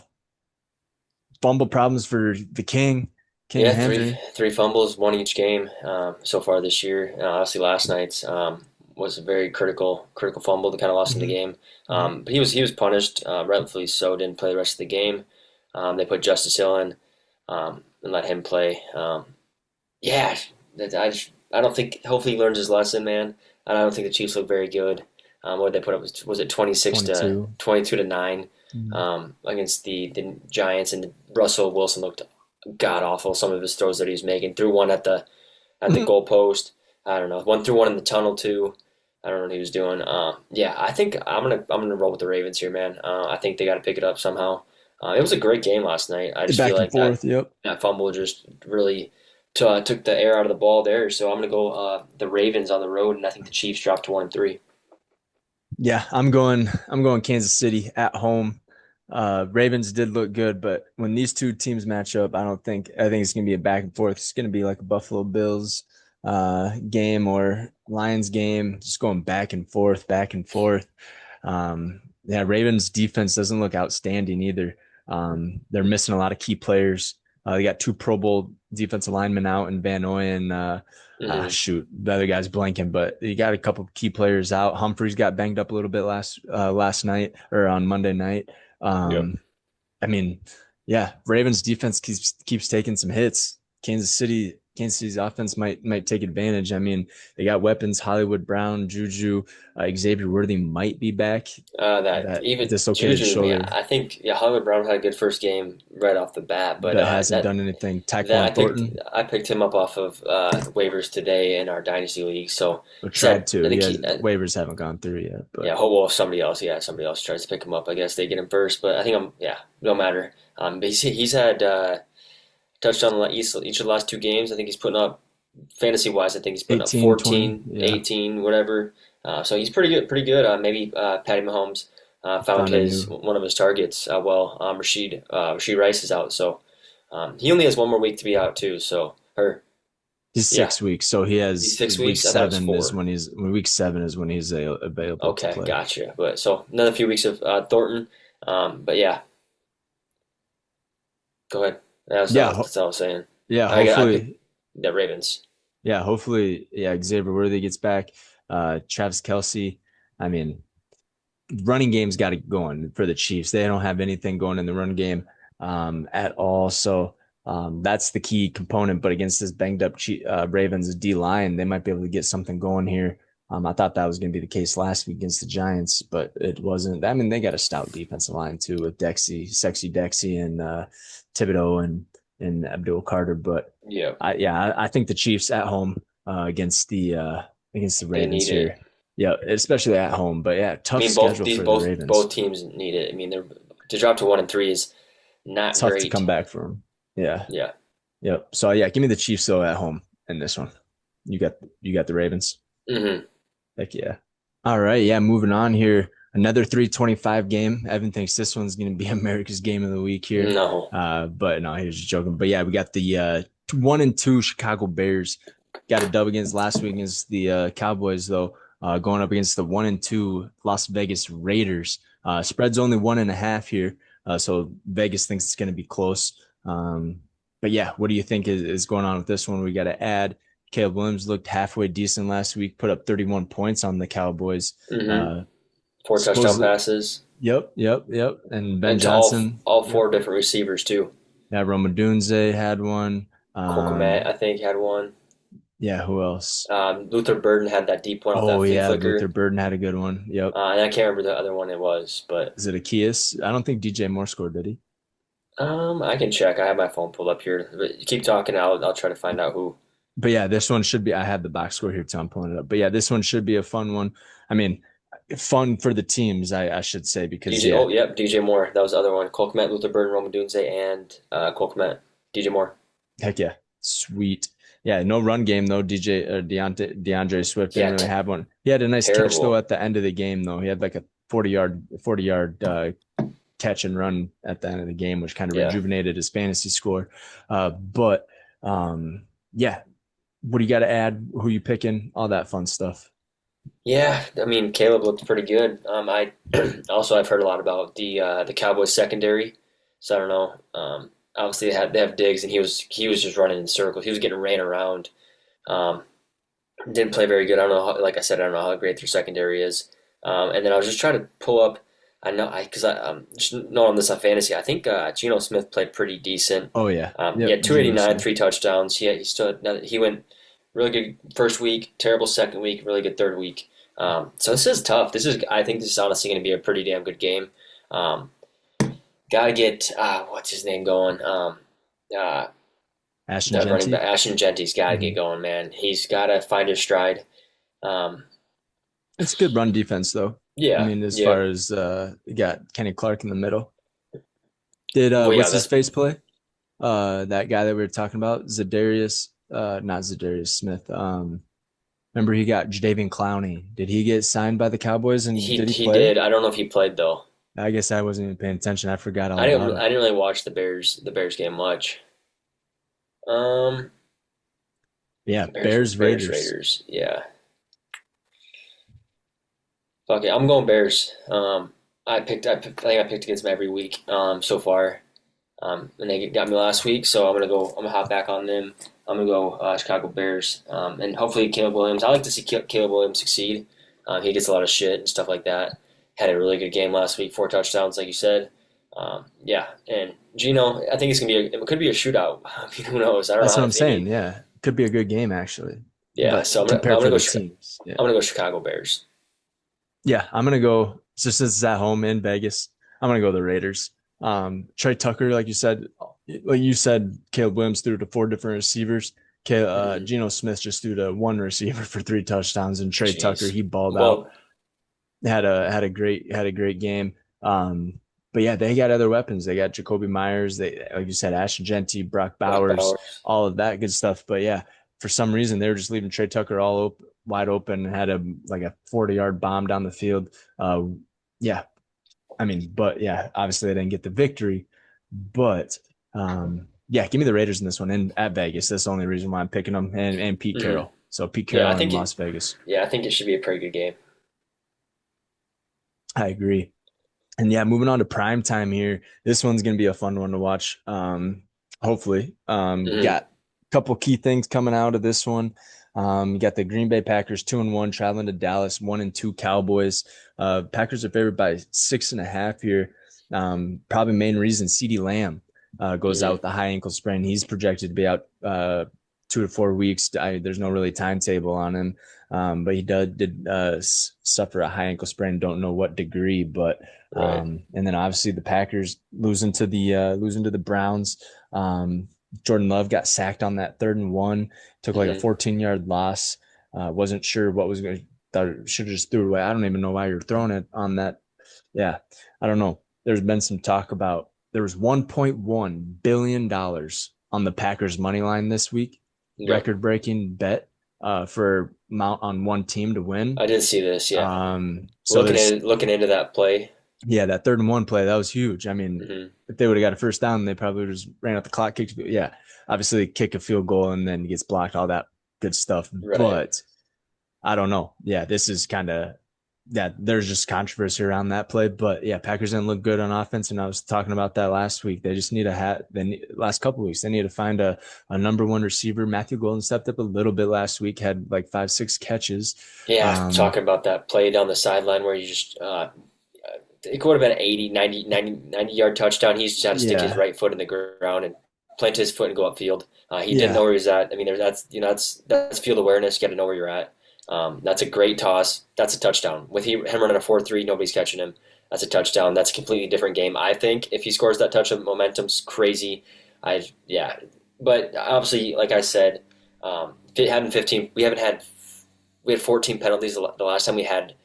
Fumble problems for the King Yeah, three Henry. three fumbles, one each game so far this year. Obviously, last night's was a very critical fumble that kind of lost him the Mm-hmm. game. Mm-hmm. But he was punished, rightfully so. Didn't play the rest of the game. They put Justice Hill in and let him play. Yeah, I don't think. Hopefully, he learns his lesson, man. And I don't think the Chiefs look very good. What did they put up was it 26 to 22. 22 to 9 Mm-hmm. against the Giants, and Russell Wilson looked god awful. Some of his throws that he was making. Threw one at the goal post. I don't know. Threw one in the tunnel too. I don't know what he was doing. Yeah, I think I'm gonna roll with the Ravens here, man. I think they got to pick it up somehow. It was a great game last night. I just feel Back and like that forth. Yep. that fumble just really took the air out of the ball there. So I'm gonna go the Ravens on the road, and I think the Chiefs dropped to 1-3. Yeah, I'm going Kansas City at home. Ravens did look good, but when these two teams match up, I think it's gonna be a back and forth. It's gonna be like a Buffalo Bills game or Lions game, just going back and forth, back and forth. Yeah, Ravens defense doesn't look outstanding either. They're missing a lot of key players. They got two Pro Bowl defensive linemen out in Van Noy and Hmm. shoot, the other guy's blanking, but you got a couple of key players out. Humphreys got banged up a little bit last night or on Monday night. Yep. Um, I mean, yeah, Ravens defense keeps taking some hits. Kansas City's offense might take advantage. I mean, they got weapons. Hollywood Brown, Juju, Xavier Worthy might be back. That That even dislocated Juju, yeah, shoulder, I think yeah, Hollywood Brown had a good first game right off the bat, but but hasn't done anything. that Taquan Thornton I picked him up off of waivers today in our dynasty league. So he's tried had to. I He think has waivers haven't gone through yet, yeah, but well somebody else tries to pick him up. I guess they get him first, but I think I'm yeah, no matter. But he's had touchdown in each of the last two games. I think he's putting up fantasy wise. I think he's putting up 18, 20, 14, yeah, 18, whatever. So he's pretty good, pretty good. Maybe Patty Mahomes found found a his new. one of his targets. Rashid Rice is out, so he only has one more week to be out too. So or He's yeah, 6 weeks, so he he's has 6 weeks. week I thought it was seven is 4. when week 7 is when he's available to Okay, play. gotcha. But so another few weeks of Thornton. But yeah, go ahead. Yeah, That's all I was saying. yeah. I picked Hopefully, the Ravens. yeah. Xavier Worthy gets back. Travis Kelsey. I mean, running game's got it going for the Chiefs. They don't have anything going in the run game at all. So that's the key component. But against this banged up Ravens D line, they might be able to get something going here. I thought that was going to be the case last week against the Giants, but it wasn't. I mean, they got a stout defensive line too with Sexy Dexy, and Thibodeau and Abdul Carter. But Yeah, I think the Chiefs at home against the they need Ravens it. here. Yeah, especially at home. But yeah, I tough mean, schedule for the both Ravens. teams need it. I mean, they're to drop to 1-3 is not Tough to great. come back from. Yeah. Yeah. Yep. So yeah, give me the Chiefs though at home in this one. You got the Ravens. Hmm. Heck yeah. All right. Yeah. Moving on here. Another 325 game. Evan thinks this one's going to be America's game of the week here. No. But no, he was just joking. But yeah, we got the 1-2 Chicago Bears. Got a dub against last week against the Cowboys though. Going up against the 1-2 Las Vegas Raiders. Spread's only 1.5 here. So Vegas thinks it's going to be close. But yeah, what do you think is going on with this one? We got to add Caleb Williams looked halfway decent last week, put up 31 points on the Cowboys. Hmm. Uh, 4 touchdown supposedly, passes, yep. And Ben and to Johnson, all yep. four different receivers too. Yeah, Roma Dunze had one. Cole Kmet, I think, had one. Yeah, who else? Luther Burden had that deep one off Oh that flea yeah, Luther flicker. Burden had a good one. Yep. And I can't remember the other one it was, but Is it Akias? I don't think DJ Moore scored, did he? I can check. I have my phone pulled up here. But keep talking. I'll try to find out who. But yeah, this one should be. I have the box score here too. I'm pulling it up. But yeah, this one should be a fun one. I mean, fun for the teams, I should say, because DJ. yeah, Oh, yep. DJ Moore. That was the other one. Cole Kmet, Luther Burden, Roman Dunze, and Cole Kmet. DJ Moore. heck yeah, sweet. Yeah, no run game though. DeAndre Swift Yeah. didn't really have one. He had a nice catch though Terrible. at the end of the game though. He had like a 40 yard catch and run at the end of the game, which kind of Yeah. rejuvenated his fantasy score. But yeah, what do you got to add? Who you picking? All that fun stuff. Yeah. I mean, Caleb looked pretty good. I also I've heard a lot about the Cowboys secondary. So I don't know. Obviously they have Diggs, and he was just running in circles. He was getting ran around. Um, didn't play very good. I don't know. Like I said, I don't know how great their secondary is. And then I was just trying to pull up. I know because I just know on this on fantasy. I think Geno Smith played pretty decent. Oh yeah, He yep. had Geno 289, Smith. 3 touchdowns. He went really good first week, terrible second week, really good third week. So this is tough. I think this is honestly going to be a pretty damn good game. Um, Gotta get what's his name going. Ashton The running Genty. back Ashton Genty's got to Mm-hmm. get going, man. He's got to find his stride. Um, It's good run defense though. I yeah, mean, as yeah. far as you got Kenny Clark in the middle. Did Well, yeah. what's his face play? That guy that we were talking about, Zadarius, not Zadarius Smith. Remember he got Jadavian Clowney. Did he get signed by the Cowboys and He did he he play? did. I don't know if he played though. I guess I wasn't even paying attention. I forgot all I didn't about I him. didn't really watch the Bears game much. Um, Yeah, Bears Bears Raiders. Raiders. Yeah. Fuck it. I'm going Bears. I think I picked against them every week so far. And they got me last week, so I'm gonna hop back on them. I'm gonna go Chicago Bears, and hopefully Caleb Williams. I like to see Caleb Williams succeed. He gets a lot of shit and stuff like that. Had a really good game last week, 4 touchdowns, like you said. Yeah, and Gino, I think it could be a shootout. Who knows? I don't know That's how what the I'm saying. maybe. Yeah, could be a good game actually, Yeah, but so compared for the teams, yeah, I'm gonna go Chicago Bears. yeah, I'm gonna go. So since it's at home in Vegas, I'm gonna go the Raiders. Trey Tucker, like you said, Caleb Williams threw to four different receivers. Mm-hmm. Geno Smith just threw to one receiver for three touchdowns, and Trey Tucker Jeez. he balled out. Well, Had a great game. But yeah, they got other weapons. They got Jacoby Myers. They like you said, Ashton Genty, Brock Brock Bowers, Bowers. all of that good stuff. But yeah, for some reason they were just leaving Trey Tucker wide open and had a 40-yard bomb down the field. Yeah, I mean, but yeah, obviously they didn't get the victory. But yeah, give me the Raiders in this one and at Vegas. That's the only reason why I'm picking them and Pete Mm-hmm. Carroll. So Pete Yeah, Carroll in Las Vegas. I think it should be a pretty good game. I agree. And yeah, moving on to prime time here. This one's gonna be a fun one to watch. Hopefully. Mm-hmm. Got a couple key things coming out of this one. You got the Green Bay Packers 2-1 traveling to Dallas, 1-2 Cowboys. Packers are favored by 6.5 here. Probably main reason CeeDee Lamb goes out Mm-hmm. with a high ankle sprain. He's projected to be out 2 to 4 weeks. There's no really timetable on him. But he did suffer a high ankle sprain. Don't know what degree, but Right. and then obviously the Packers losing to the Browns. Jordan Love got sacked on that 3rd and 1. Took like a Mm-hmm. 14-yard loss. Wasn't sure what was going. Thought should have just threw it away. I don't even know why you're throwing it on that. Yeah, I don't know. There's been some talk about there was 1.1 billion dollars on the Packers money line this week, Yep. record breaking bet for amount on one team to win. I did see this. Yeah. So there's Looking into that play. yeah, that 3rd and 1 play that was huge. I mean, Mm-hmm. if they would have got a first down, they probably would have just ran out the clock, kicked. Yeah, obviously kick a field goal and then gets blocked, all that good stuff. Right. But I don't know. Yeah, this is kind of yeah. There's just controversy around that play, but yeah, Packers didn't look good on offense, and I was talking about that last week. They just need a hat. Last couple of weeks, they need to find a number one receiver. Matthew Golden stepped up a little bit last week, had like 5-6 catches. Yeah, Um, talking about that play down the sideline where you just it would have been an 80, 90 yard touchdown. He just had to stick his yeah, right foot in the ground and plant his foot and go upfield. He didn't know yeah, where he was at. I mean, that's field awareness. You got to know where you're at. That's a great toss. That's a touchdown. With him running a 4-3, nobody's catching him. That's a touchdown. That's a completely different game. I think if he scores that touchdown, momentum's crazy. Yeah, but obviously, like I said, having 15, we had 14 penalties. The last time we had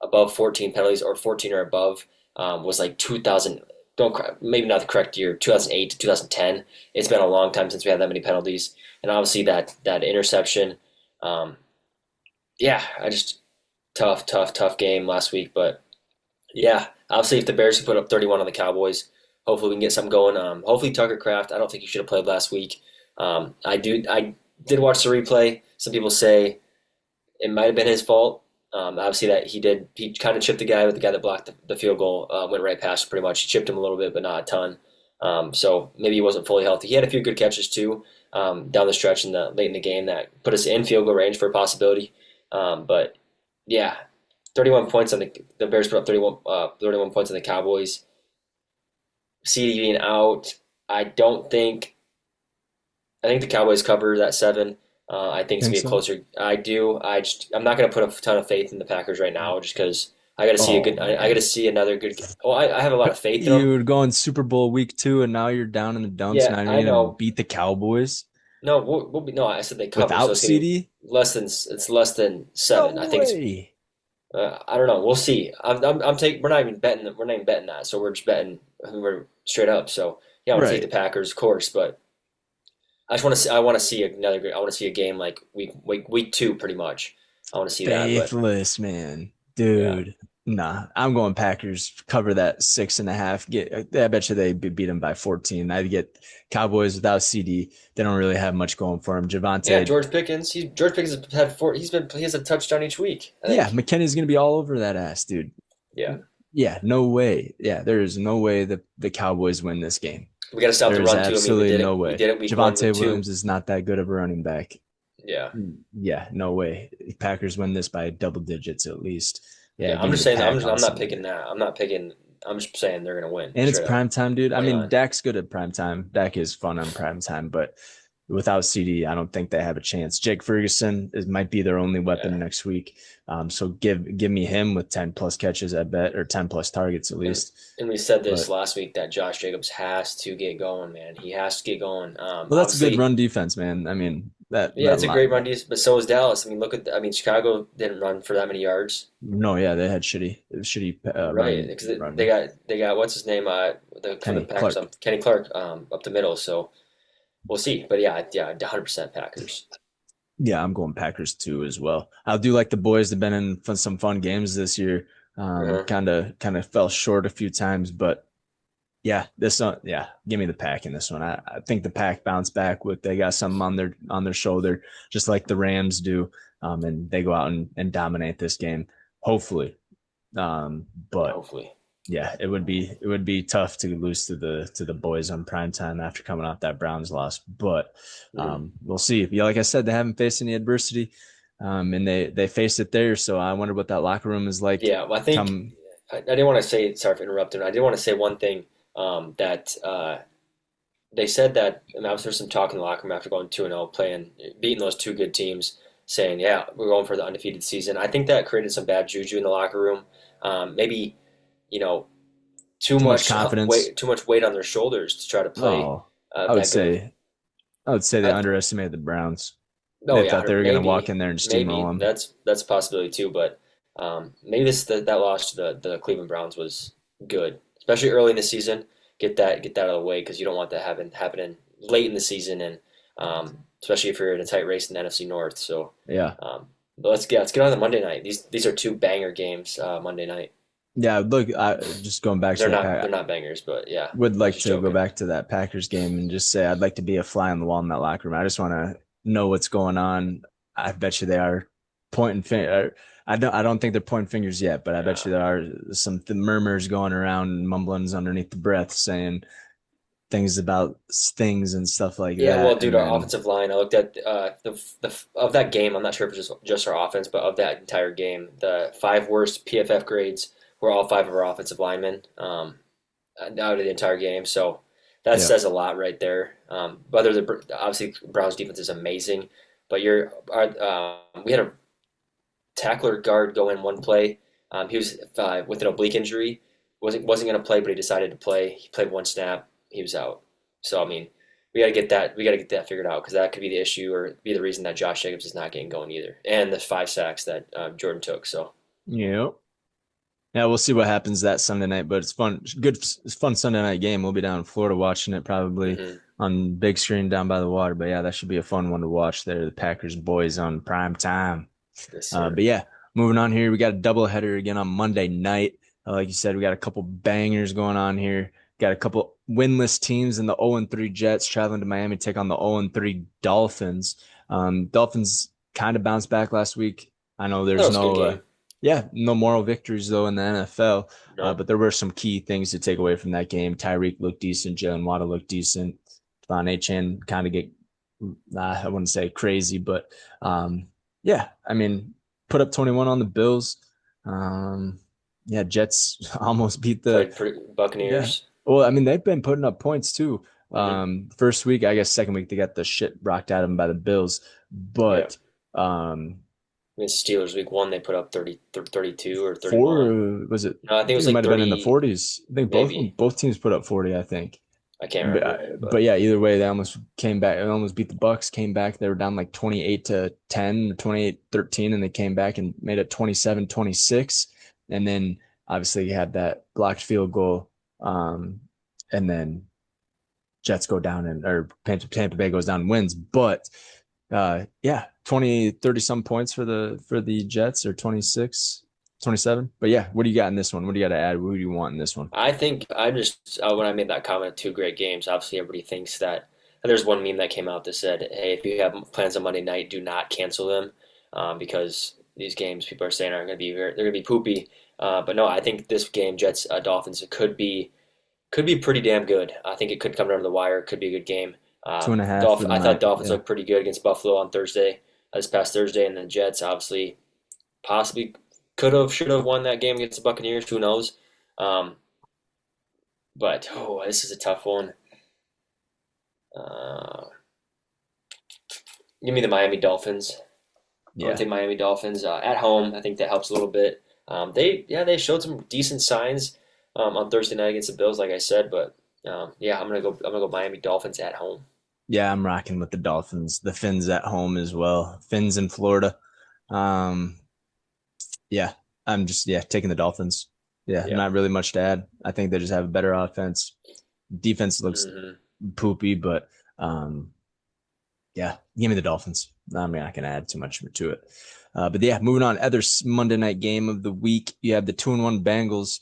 above 14 penalties or 14 or above was like 2000. Don't maybe not the correct year, 2008 to 2010. It's been a long time since we had that many penalties, and obviously that interception. Um, yeah, I just tough game last week, but yeah, obviously if the Bears can put up 31 on the Cowboys, hopefully we can get something going. Hopefully Tucker Kraft. I don't think he should have played last week. I did watch the replay. Some people say it might have been his fault. Obviously, that he kind of chipped the guy, but the guy that blocked the field goal went right past him pretty much. He chipped him a little bit, but not a ton. So maybe he wasn't fully healthy. He had a few good catches too down the stretch late in the game that put us in field goal range for a possibility. But yeah, 31 points on the Bears put up 31 points on the Cowboys. CD being out, I don't think I think the Cowboys cover that 7. I think it's think gonna be a so. closer. I do. I'm not gonna put a ton of faith in the Packers right now, just because I got to see a Oh good. I got to man, see another good. Well, I have a lot of faith in them. you would go in Super Bowl week 2, and now you're down in the dumps. Yeah, Now I you're gonna know. beat the Cowboys No, we'll be. No, I said they cover, so without it's gonna be CD. less than No 7. I think it's. way. I don't know. We'll see. I'm taking. We're not even betting. We're not even betting that. So we're just betting. We're straight up. So yeah, I'm gonna take the Right. Packers, of course, but I just want to see. I want to see another. I want to see a game like week 2, pretty much. I want to see that, but Faithless, man. yeah. Dude. Nah, I'm going Packers. Cover that 6.5. I bet you they beat them by 14. I get Cowboys without CD. They don't really have much going for them. Yeah, Javante, George Pickens. George Pickens has had four. He has a touchdown each week. I yeah, think. McKinney's gonna be all over that ass, dude. Yeah, Yeah, no way. Yeah, there is no way that the Cowboys win this game. we got to stop There the is run too. I mean, we absolutely did no it. We way. did it week one, week Javante two. Williams is not that good of a running back. Yeah, Yeah, no way. Packers win this by double digits at least. Yeah, yeah. I'm give me just the saying. pack on I'm not Sunday picking night. that. I'm not picking. I'm just saying they're gonna win And it's straight up. prime time, dude. I Money mean, line. Dak's good at prime time. Dak is fun on prime time, but without CD, I don't think they have a chance. Jake Ferguson might be their only weapon Yeah. next week. So give me him with 10 plus catches, I bet, or 10 plus targets at And least. and we said this But last week that Josh Jacobs has to get going, man. He has to get going. well, that's a good Obviously, run defense, man. I mean, yeah, that it's a great run line. defense, but so is Dallas. I mean, look at. I mean, Chicago didn't run for that many yards, No, yeah, they had shitty right? run Because run. they got what's his name for the Kenny Packers, Clark. Kenny Clark, up the middle. So we'll see. But yeah, 100% Packers. Yeah, I'm going Packers too as well. I do like the boys. They've been in some fun games this year. Uh-huh. Kind of fell short a few times, but yeah, this one, yeah, give me the pack in this one. I think the pack bounced back with they got something on their shoulder, just like the Rams do, and they go out and dominate this game. Hopefully, but Hopefully. yeah, it would be tough to lose to the boys on prime time after coming off that Browns loss. But Mhm. we'll see. Yeah, like I said, they haven't faced any adversity, and they faced it there. So I wonder what that locker room is like. Yeah, well, I think Come I didn't want to say. Sorry for interrupting. I did want to say one thing. That they said that, and obviously there's some talk in the locker room after going 2-0, playing, beating those two good teams, saying, "Yeah, we're going for the undefeated season." I think that created some bad juju in the locker room. Maybe you know too much confidence. too much weight on their shoulders to try to play Oh, I would that good of. say I would say they I, underestimated the Browns. oh They yeah, thought they were going to walk in there and steamroll maybe them. that's a possibility too. But maybe that loss to the Cleveland Browns was good, especially early in the season. Get that out of the way because you don't want that happening late in the season, and especially if you're in a tight race in the NFC North. So, Yeah, but let's get on the Monday night. These are two banger games Monday night. yeah. Look, just going back to They're that. not bangers, but yeah, Would I was like just to go joking. back to that Packers game and just say I'd like to be a fly on the wall in that locker room. I just want to know what's going on. I bet you they are pointing finger. I don't think they're pointing fingers yet, but I bet Uh, you there are some murmurs going around, mumblings underneath the breath, saying things about things and stuff like Yeah, well, that. dude, And our then offensive line. I looked at the of that game. I'm not sure if it's just our offense, but of that entire game, the five worst PFF grades were all five of our offensive linemen out of the entire game. So that yeah, says a lot right there. Whether obviously Browns defense is amazing, but we had a tackler guard go in one play. He was with an oblique injury. Wasn't going to play, but he decided to play. He played one snap. He was out. So I mean, we got to get that. We got to get that figured out because that could be the issue or be the reason that Josh Jacobs is not getting going either, and the five sacks that Jordan took. So yeah. Yeah, we'll see what happens that Sunday night, but it's fun. It's fun Sunday night game. We'll be down in Florida watching it probably hmm on big screen down by the water. But yeah, that should be a fun one to watch there. The Packers boys on prime time. yes, sir. But yeah, moving on here, we got a double header again on Monday night. Like you said, we got a couple bangers going on here. Got a couple winless teams in the 0-3 Jets traveling to Miami to take on the 0-3 Dolphins. Dolphins kind of bounced back last week. I know That there's was a good no game. yeah, no moral victories though in the NFL, No, but there were some key things to take away from that game. Tyreek looked decent, Jalen Waddle looked decent. Devon Achane kind of get, I wouldn't say crazy, but yeah, I mean, put up 21 on the Bills. Um, yeah, Jets almost beat the played pretty yeah. Buccaneers. Well, I mean, they've been putting up points too. hmm First week, I guess second week they got the shit rocked out of them by the Bills, Yeah, but um, against Steelers week one they put up 32 or 31. four was it? No, I think I it think was it like might have been in the 30, 40s. I think maybe. both teams put up 40. I think, I can't but remember, but but yeah, either way, they almost came back. They almost beat the Bucks. Came back. They were down like 28-10, 28-13, and they came back and made it 27-26. And then obviously you had that blocked field goal, and then Jets go down and or Tampa Bay goes down and wins. But yeah, 20, 30 some points for the Jets or 26. 27. But yeah, what do you got in this one? What do you got to add? Who do you want in this one? I think I just when I made that comment, two great games. Obviously, everybody thinks that. There's one meme that came out that said, "Hey, if you have plans on Monday night, do not cancel them because these games people are saying are going to be they're going to be poopy." But no, I think this game, Jets Dolphins, it could be pretty damn good. I think it could come down to the wire. It could be a good game. Two and a half for the I thought night. Dolphins Yeah. looked pretty good against Buffalo on Thursday, this past Thursday, and the Jets obviously possibly could have, should have won that game against the Buccaneers. Who knows? Um, but this is a tough one. Uh, Give me the Miami Dolphins. I would Yeah. take Miami Dolphins at home. I think that helps a little bit. They showed some decent signs on Thursday night against the Bills, like I said. But yeah, I'm gonna go Miami Dolphins at home. Yeah, I'm rocking with the Dolphins. The Fins at home as well. Fins in Florida. Um, yeah, I'm just taking the Dolphins. Yeah, Yeah. not really much to add. I think they just have a better offense. Defense looks Hmm. poopy, but um, yeah, give me the Dolphins. I'm not gonna add too much to it. But yeah, moving on. Other Monday night game of the week, you have the 2-1 Bengals,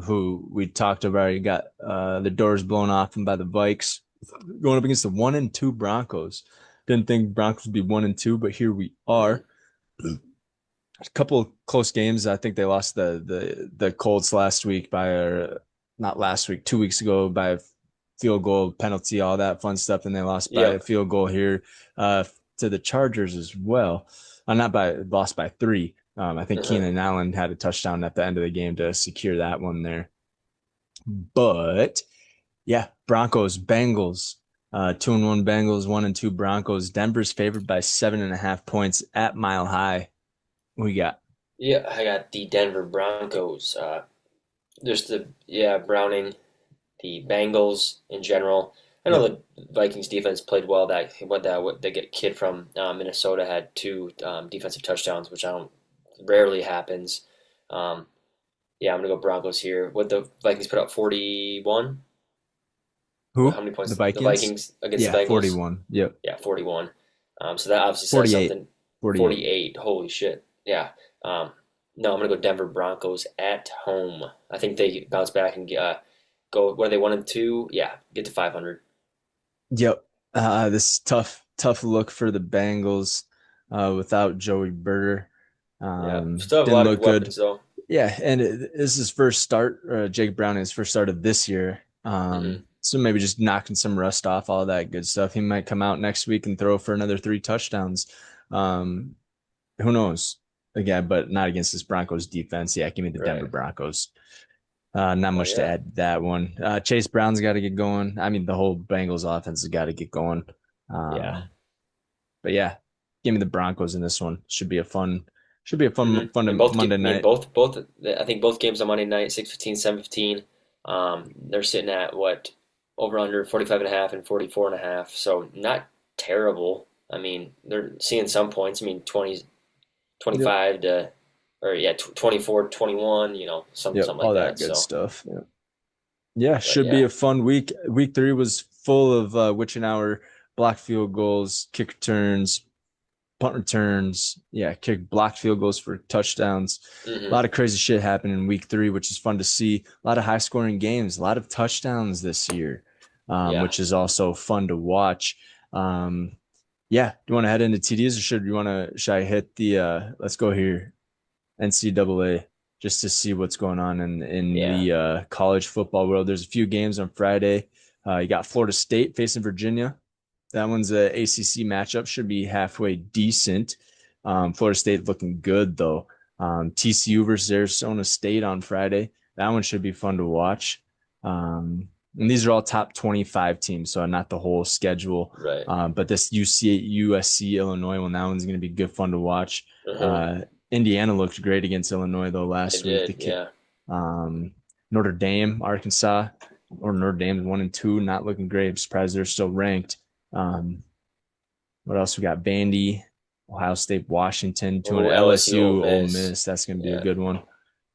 who we talked about. You got the doors blown off them by the Vikes, going up against the 1-2 Broncos. Didn't think Broncos would be 1-2, but here we Hmm. are. A couple of close games. I think they lost the Colts last week by not last week, 2 weeks ago by a field goal, penalty, all that fun stuff, and they lost by a Yep. field goal here to the Chargers as well. Not by lost by three. I think Uh-huh. Keenan Allen had a touchdown at the end of the game to secure that one there. But yeah, Broncos, Bengals, 2-1 Bengals, 1-2 Broncos. Denver's favored by 7.5 points at Mile High. We got Yeah, I got the Denver Broncos. Just the Browning, the Bengals in general. I know yep. the Vikings defense played well. What they get kid from Minnesota had two defensive touchdowns, which I don't rarely happens. Um, yeah, I'm gonna go Broncos here. What the Vikings put up 41? How Who? many The points the Vikings? Vikings against the Yeah, Bengals? 41. Yep. Yeah, 41. So that obviously says 48. something. 48. 48. Holy shit. Yeah. Um, no, I'm gonna go Denver Broncos at home. I think they bounce back and go where they wanted to. Yeah, get to 500. Yep. This tough look for the Bengals without Joey Burger. Yeah, still have a Didn't lot of good look good. weapons though. Yeah, and this is his first start. Jake Browning, his first start of this year. Hmm. So maybe just knocking some rust off, all that good stuff. He might come out next week and throw for another 3 touchdowns. Um, who knows? Again, but not against this Broncos defense. Yeah, give me the Denver Right. Broncos. Not Oh much to yeah. add to that one. Chase Brown's got to get going. I mean, the whole Bengals offense has got to get going. Yeah. Um, but yeah, give me the Broncos in this one. Should be a Hmm. And Monday I mean, night. both. I think both games on Monday night, 6:15, 7:15. They're sitting at what over under 45 and a half and 44 and a half. So not terrible. I mean, they're seeing some points. I mean, 20, Yep. 25 to, or yeah, 24, 21. Yep. Something like All that that. good So, stuff. Yep. Yeah, but should be yeah, a fun week. Week 3 was full of Witchenauer block field goals, kick returns, punt returns. Yeah, kick blocked field goals for touchdowns. A hmm, lot of crazy shit happened in week 3, which is fun to see. A lot of high scoring games, a lot of touchdowns this year, yeah. which is also fun to watch. Um, yeah, do you want to head into TDs or should I hit the let's go here NCAA just to see what's going on in Yeah. the college football world. There's a few games on Friday. You got Florida State facing Virginia. That one's a ACC matchup. Should be halfway decent. Florida State looking good though. TCU versus Arizona State on Friday. That one should be fun to watch. And these are all top 25 teams, so not the whole schedule. Right. But this USC Illinois one, that one's going to be good fun to watch. Uh-huh. Uh, Indiana looked great against Illinois though They last week. did. Yeah. Um, Notre Dame, Arkansas, or Notre Dame's 1-2, not looking great. I'm surprised they're still ranked. Um, what else we got? Vandy, Ohio State, Washington, Oh, 200 LSU, Ole LSU, Ole Miss. Miss. That's going to be a Yeah. good one.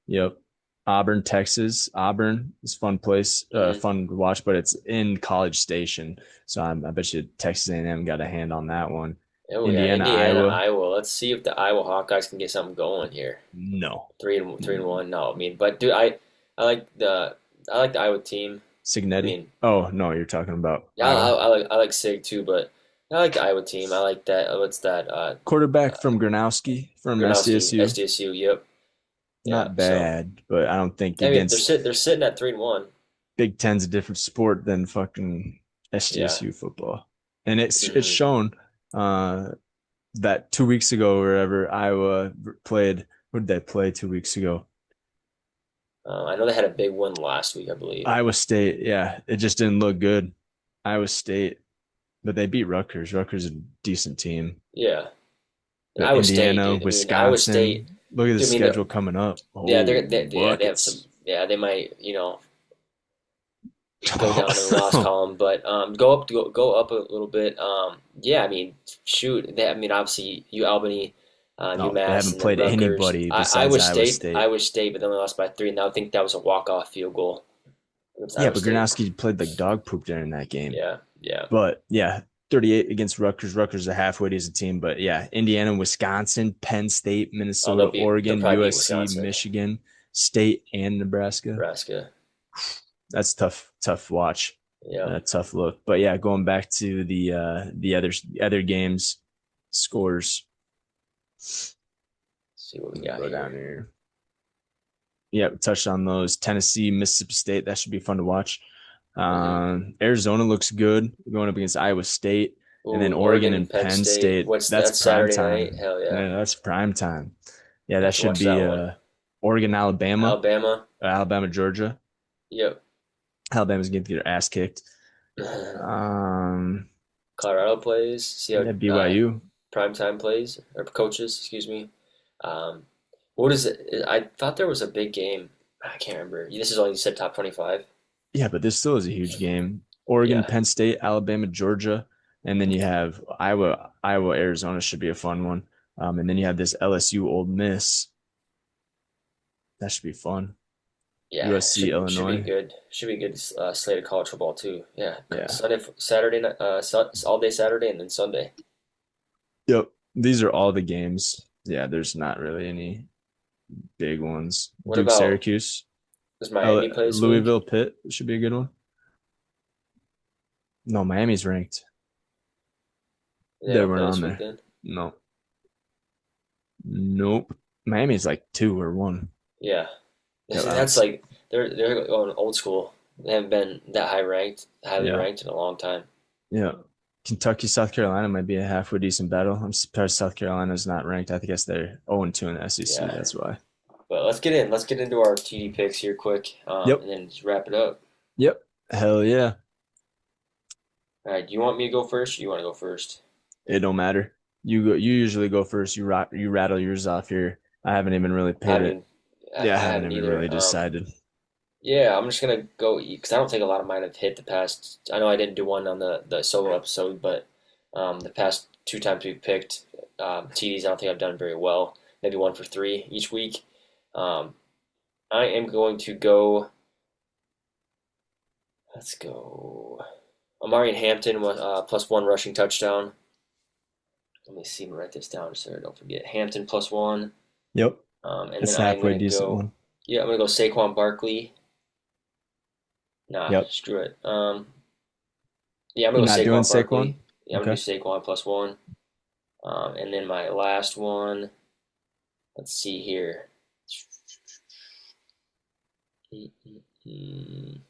Yep. Auburn, Texas. Auburn is a fun place, Hmm. fun to watch, but it's in College Station, so I bet you Texas A&M got a hand on that one. Oh yeah, Indiana, Indiana, Iowa. Iowa. Let's see if the Iowa Hawkeyes can get something going here. No. 3-1. No, I mean, but dude, I like the Iowa team. I Signetti. mean, Oh no, you're talking about yeah, Iowa. I like Sig too, but I like the Iowa team. I like that. What's that? Quarterback from Gronowski from Gronowski, SDSU. SDSU. Yep. Yeah. Not So bad, but I don't think I mean, against they're sitting at 3-1. Big Ten's a different sport than fucking Yeah. SDSU football. And it's hmm shown uh, that 2 weeks ago, wherever Iowa played, what did they play 2 weeks ago? I know they had a big win last week, I believe. Iowa State. Yeah, it just didn't look good. Iowa State, but they beat Rutgers. Rutgers is a decent team. Yeah. But Iowa State, Indiana, dude. I mean, Iowa State. Wisconsin. Look at the Dude, I mean, schedule coming up. yeah, Oh, yeah, they have some. buckets. Yeah, they might, go down in the loss column, but go up a little bit. Yeah, I mean, shoot, I mean, obviously, Albany, No, they UMass, haven't and then played Rutgers. anybody besides Iowa State. Iowa State, but they only lost by three, and I think that was a walk off field goal against Yeah, Iowa but State. Gronowski played like dog poop during that game. Yeah, yeah. But yeah, 38 against Rutgers. Rutgers is a halfway decent team. But yeah, Indiana, Wisconsin, Penn State, Oh, Minnesota, they'll Oregon, probably beat USC, Wisconsin, Michigan, State, and Nebraska. Nebraska. That's tough watch. Yeah. Tough look. But yeah, going back to the other games, scores. See what we Let me got go down here. here. Yeah, we touched on those. Tennessee, Mississippi State. That should be fun to watch. hmm Arizona looks good going up against Iowa State, and then Ooh, Oregon Oregon, and Penn Penn State. State. What's That's that prime Saturday night? time. Hell yeah. Yeah, that's prime time. Yeah, I that have to should watch be that one. Oregon, Alabama, Alabama. Alabama, Georgia. Yep. Alabama's going to get their ass kicked. Um, Colorado plays. See how yeah, BYU. primetime plays or coaches, excuse me. Um, what is it? I thought there was a big game. I can't remember. This is only you said top 25. Yeah, but this still is a huge game. Oregon, Yeah, Penn State, Alabama, Georgia, and then you have Iowa, Arizona should be a fun one. And then you have this LSU, Old Miss. That should be fun. yeah. USC, Should be Illinois. good. Should be good slate of college football too. Yeah, Yeah. Sunday, Saturday, all day Saturday, and then Sunday. Yep. These are all the games. Yeah, there's not really any big ones. What Duke, about Syracuse, does Miami play this week? Louisville, Pitt should be a good one. No, Miami's ranked. They They don't play weren't this on week there. then. No. Nope. Miami's like 2 or 1. Yeah, Yeah, that's that's like they're going old school. They haven't been that highly yeah. ranked in a long time. Yeah. Kentucky, South Carolina might be a halfway decent battle. I'm surprised South Carolina's not ranked. I guess they're 0-2 in the SEC. Yeah, That's why. but let's get in. Let's get into our TD picks here quick, Yep. and then just wrap it up. Yep. Hell yeah. All right, do you want me to go first, or do you want to go first? It don't matter. You usually go first. You rattle yours off here. I haven't even really I paid it. haven't, Yeah, I I haven't haven't even either. really decided. Yeah, I'm just gonna go because I don't think a lot of mine have hit the past. I know I didn't do one on the solo episode, but the past two times we've picked TDs, I don't think I've done very well. Maybe one for three each week. Um, I am going to go. Let's go. Amari and Hampton plus one rushing touchdown. Let me see. Let me write this down so I don't forget. Hampton plus one. Yep. And That's then a I'm halfway gonna decent go. one. Yeah, I'm gonna go Saquon Barkley. Nah, Yep. screw it. Yeah, I'm You're gonna go not doing Saquon Saquon? Barkley. Yeah, I'm gonna Okay. do Saquon plus one. And then my last one. Let's see here. Mm-mm-mm.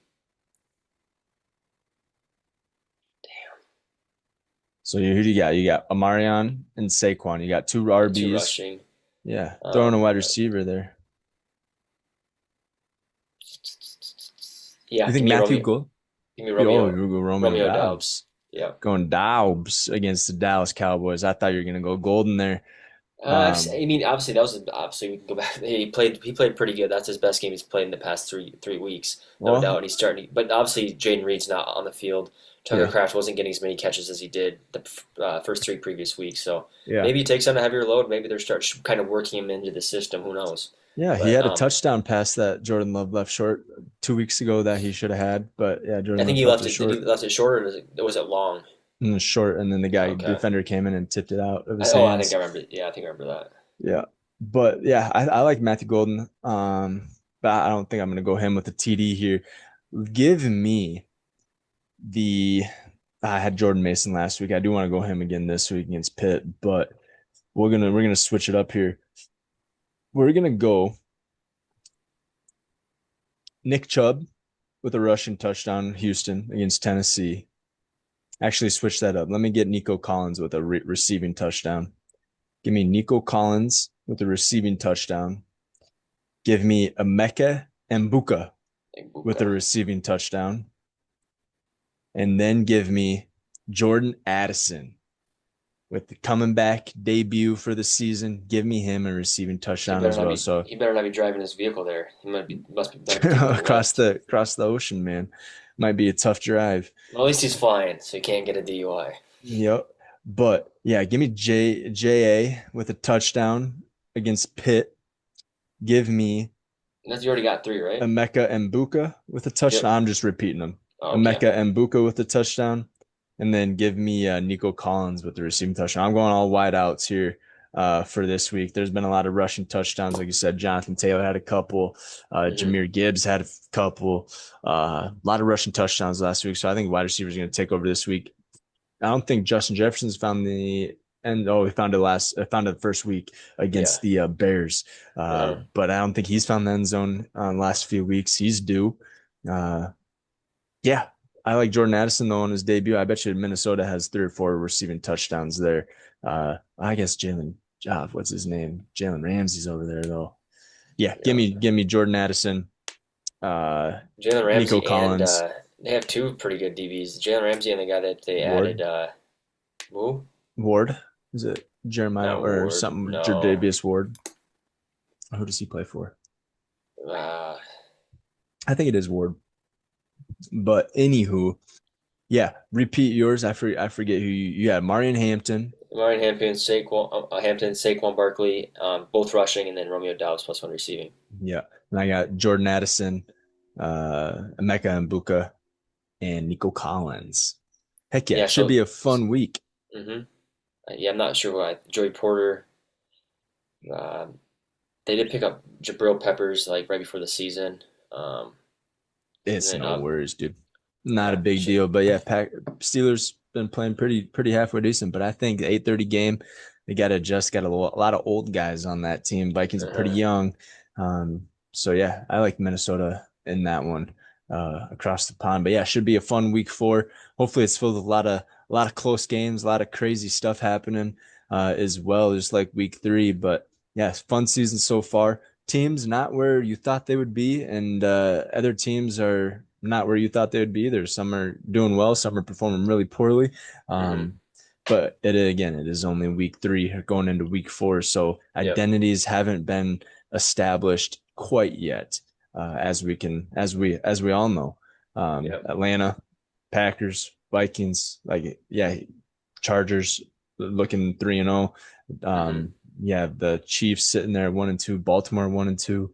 So who do you got? You got Amarion and Saquon. You got two And two RBs. rushing. Yeah. Throwing a All wide right. receiver there. Yeah, You think Matthew Gold? give me Oh, Romeo, you go Romeo Romeo Dobbs. Doubs. Yeah. Going Dobbs against the Dallas Cowboys. I thought you were gonna go Golden there. I mean, obviously that was obviously we can go back. He played pretty good. That's his best game he's played in the past three weeks, no doubt. Well, And he's starting, but obviously Jaden Reed's not on the field. Tucker yeah, Kraft wasn't getting as many catches as he did the first three previous weeks. So yeah, maybe he takes on a heavier load. Maybe they're start kind of working him into the system. Who knows? yeah. He But had a touchdown pass that Jordan Love left short 2 weeks ago that he should have had, but yeah, I Jordan think Love he left left it it. Did he short. left it short, or was it long? in the short, and then the guy Okay. defender came in and tipped it out of his I think I hands. remember. Yeah, I think I remember that. Yeah, but yeah, I like Matthew Golden. But I don't think I'm gonna go him with the TD here. Give me the. I had Jordan Mason last week. I do want to go him again this week against Pitt, but we're gonna switch it up here. We're gonna go Nick Chubb with a rushing touchdown, Houston against Tennessee. Actually, switch that up. Let me get Nico Collins with a receiving touchdown. Give me Nico Collins with a receiving touchdown. Give me Emeka Mbuka with a Ibuka. receiving touchdown. And then give me Jordan Addison with the coming back debut for the season. Give me him a receiving touchdown as well. So He better not be driving his vehicle there. He might be taking a across lift. the ocean, man, might be a tough drive. Well, at least he's flying, so he can't get a DUI. Yep. But yeah, give me JA with a touchdown against Pitt. Give me You already got three, right? Emeka Mbuka with a Yep. touchdown. I'm just repeating them. Oh, okay. Emeka Mbuka with a touchdown, and then give me Nico Collins with the receiving touchdown. I'm going all wide outs here for this week. There's been a lot of rushing touchdowns, like you said. Jonathan Taylor had a couple. Hmm. Jameer Gibbs had a couple. A lot of rushing touchdowns last week. So I think wide receivers are going to take over this week. I don't think Justin Jefferson's found the and oh, he found it found it the first week Yeah. against the Bears, Uh-huh. but I don't think he's found the end zone last few weeks. He's due. Uh, yeah, I like Jordan Addison though on his debut. I bet you Minnesota has 3 or 4 receiving touchdowns there. I guess what's his name? Jalen Ramsey's over there though. Yeah, Yeah. give me Jordan Addison, uh, Jalen Nico Ramsey and Collins, they have two pretty good DBs. Jalen Ramsey and the guy that they Ward, added. Who? Ward. Is it Jeremiah Not or Ward. something? No. Jadavius Ward. Who does he play for? Uh, I think it is Ward. But anywho, yeah, repeat yours. I forget who you had. Marion Hampton. Marion Hampton, Saquon Barkley, both rushing, and then Romeo Doubs +1 receiving. Yeah. And I got Jordan Addison, Emeka Mbuka, and Nico Collins. Heck yeah, Yeah. it should be a fun week. Hmm. Yeah, I'm not sure who Joey Porter. Um, they did pick up Jabril Peppers like right before the season. Um, and It's then no worries, dude. Not a yeah, big should deal. But yeah, Steelers been playing pretty halfway decent. But I think the 8:30 game, they got to adjust. Got a lot of old guys on that team. Vikings are pretty uh young. So yeah, I like Minnesota in that one across the pond. But yeah, should be a fun week 4. Hopefully, it's filled with a lot of close games, a lot of crazy stuff happening as well, just like week 3. But yeah, fun season so far. Teams not where you thought they would be, and other teams are not where you thought they would be. There's some are doing well, some are performing really poorly. hmm. But it is only week 3 going into week 4, so Yep. identities haven't been established quite yet, as we all know. Yep. Atlanta, Packers, Vikings, like yeah, Chargers looking 3-0. Hmm. Yeah, the Chiefs sitting there 1-2, Baltimore 1-2.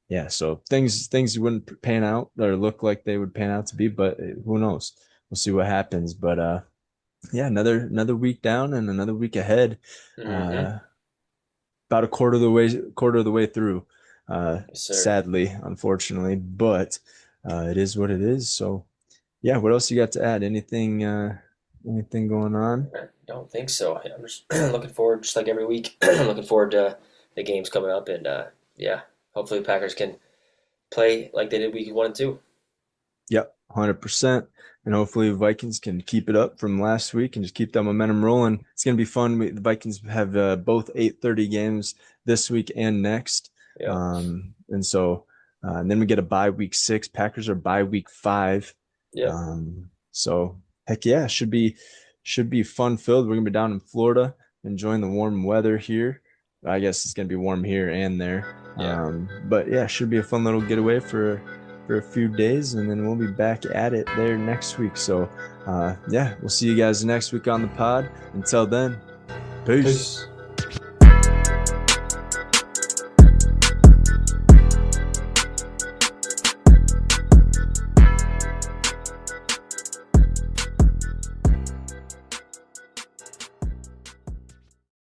Yeah, so things wouldn't pan out or look like they would pan out to be, but who knows? We'll see what happens. But yeah, another week down and another week ahead. Hmm. Uh, about a quarter of the way through. Yes, sir. Sadly, unfortunately, but it is what it is. So yeah, what else you got to add? Anything going on? I don't think so. I'm just looking forward, just like every week, looking forward to the games coming up, and yeah, hopefully the Packers can play like they did week 1 and 2. Yep, 100%. And hopefully Vikings can keep it up from last week and just keep that momentum rolling. It's going to be fun. The Vikings have both 8:30 games this week and next. Yep. And then we get a bye week 6. Packers are bye week 5. Yep. So heck yeah, should be fun filled. We're going to be down in Florida enjoying the warm weather here. I guess it's going to be warm here and there. Yeah. But yeah, should be a fun little getaway for a few days, and then we'll be back at it there next week. So, yeah, we'll see you guys next week on the pod. Until then, peace. Peace.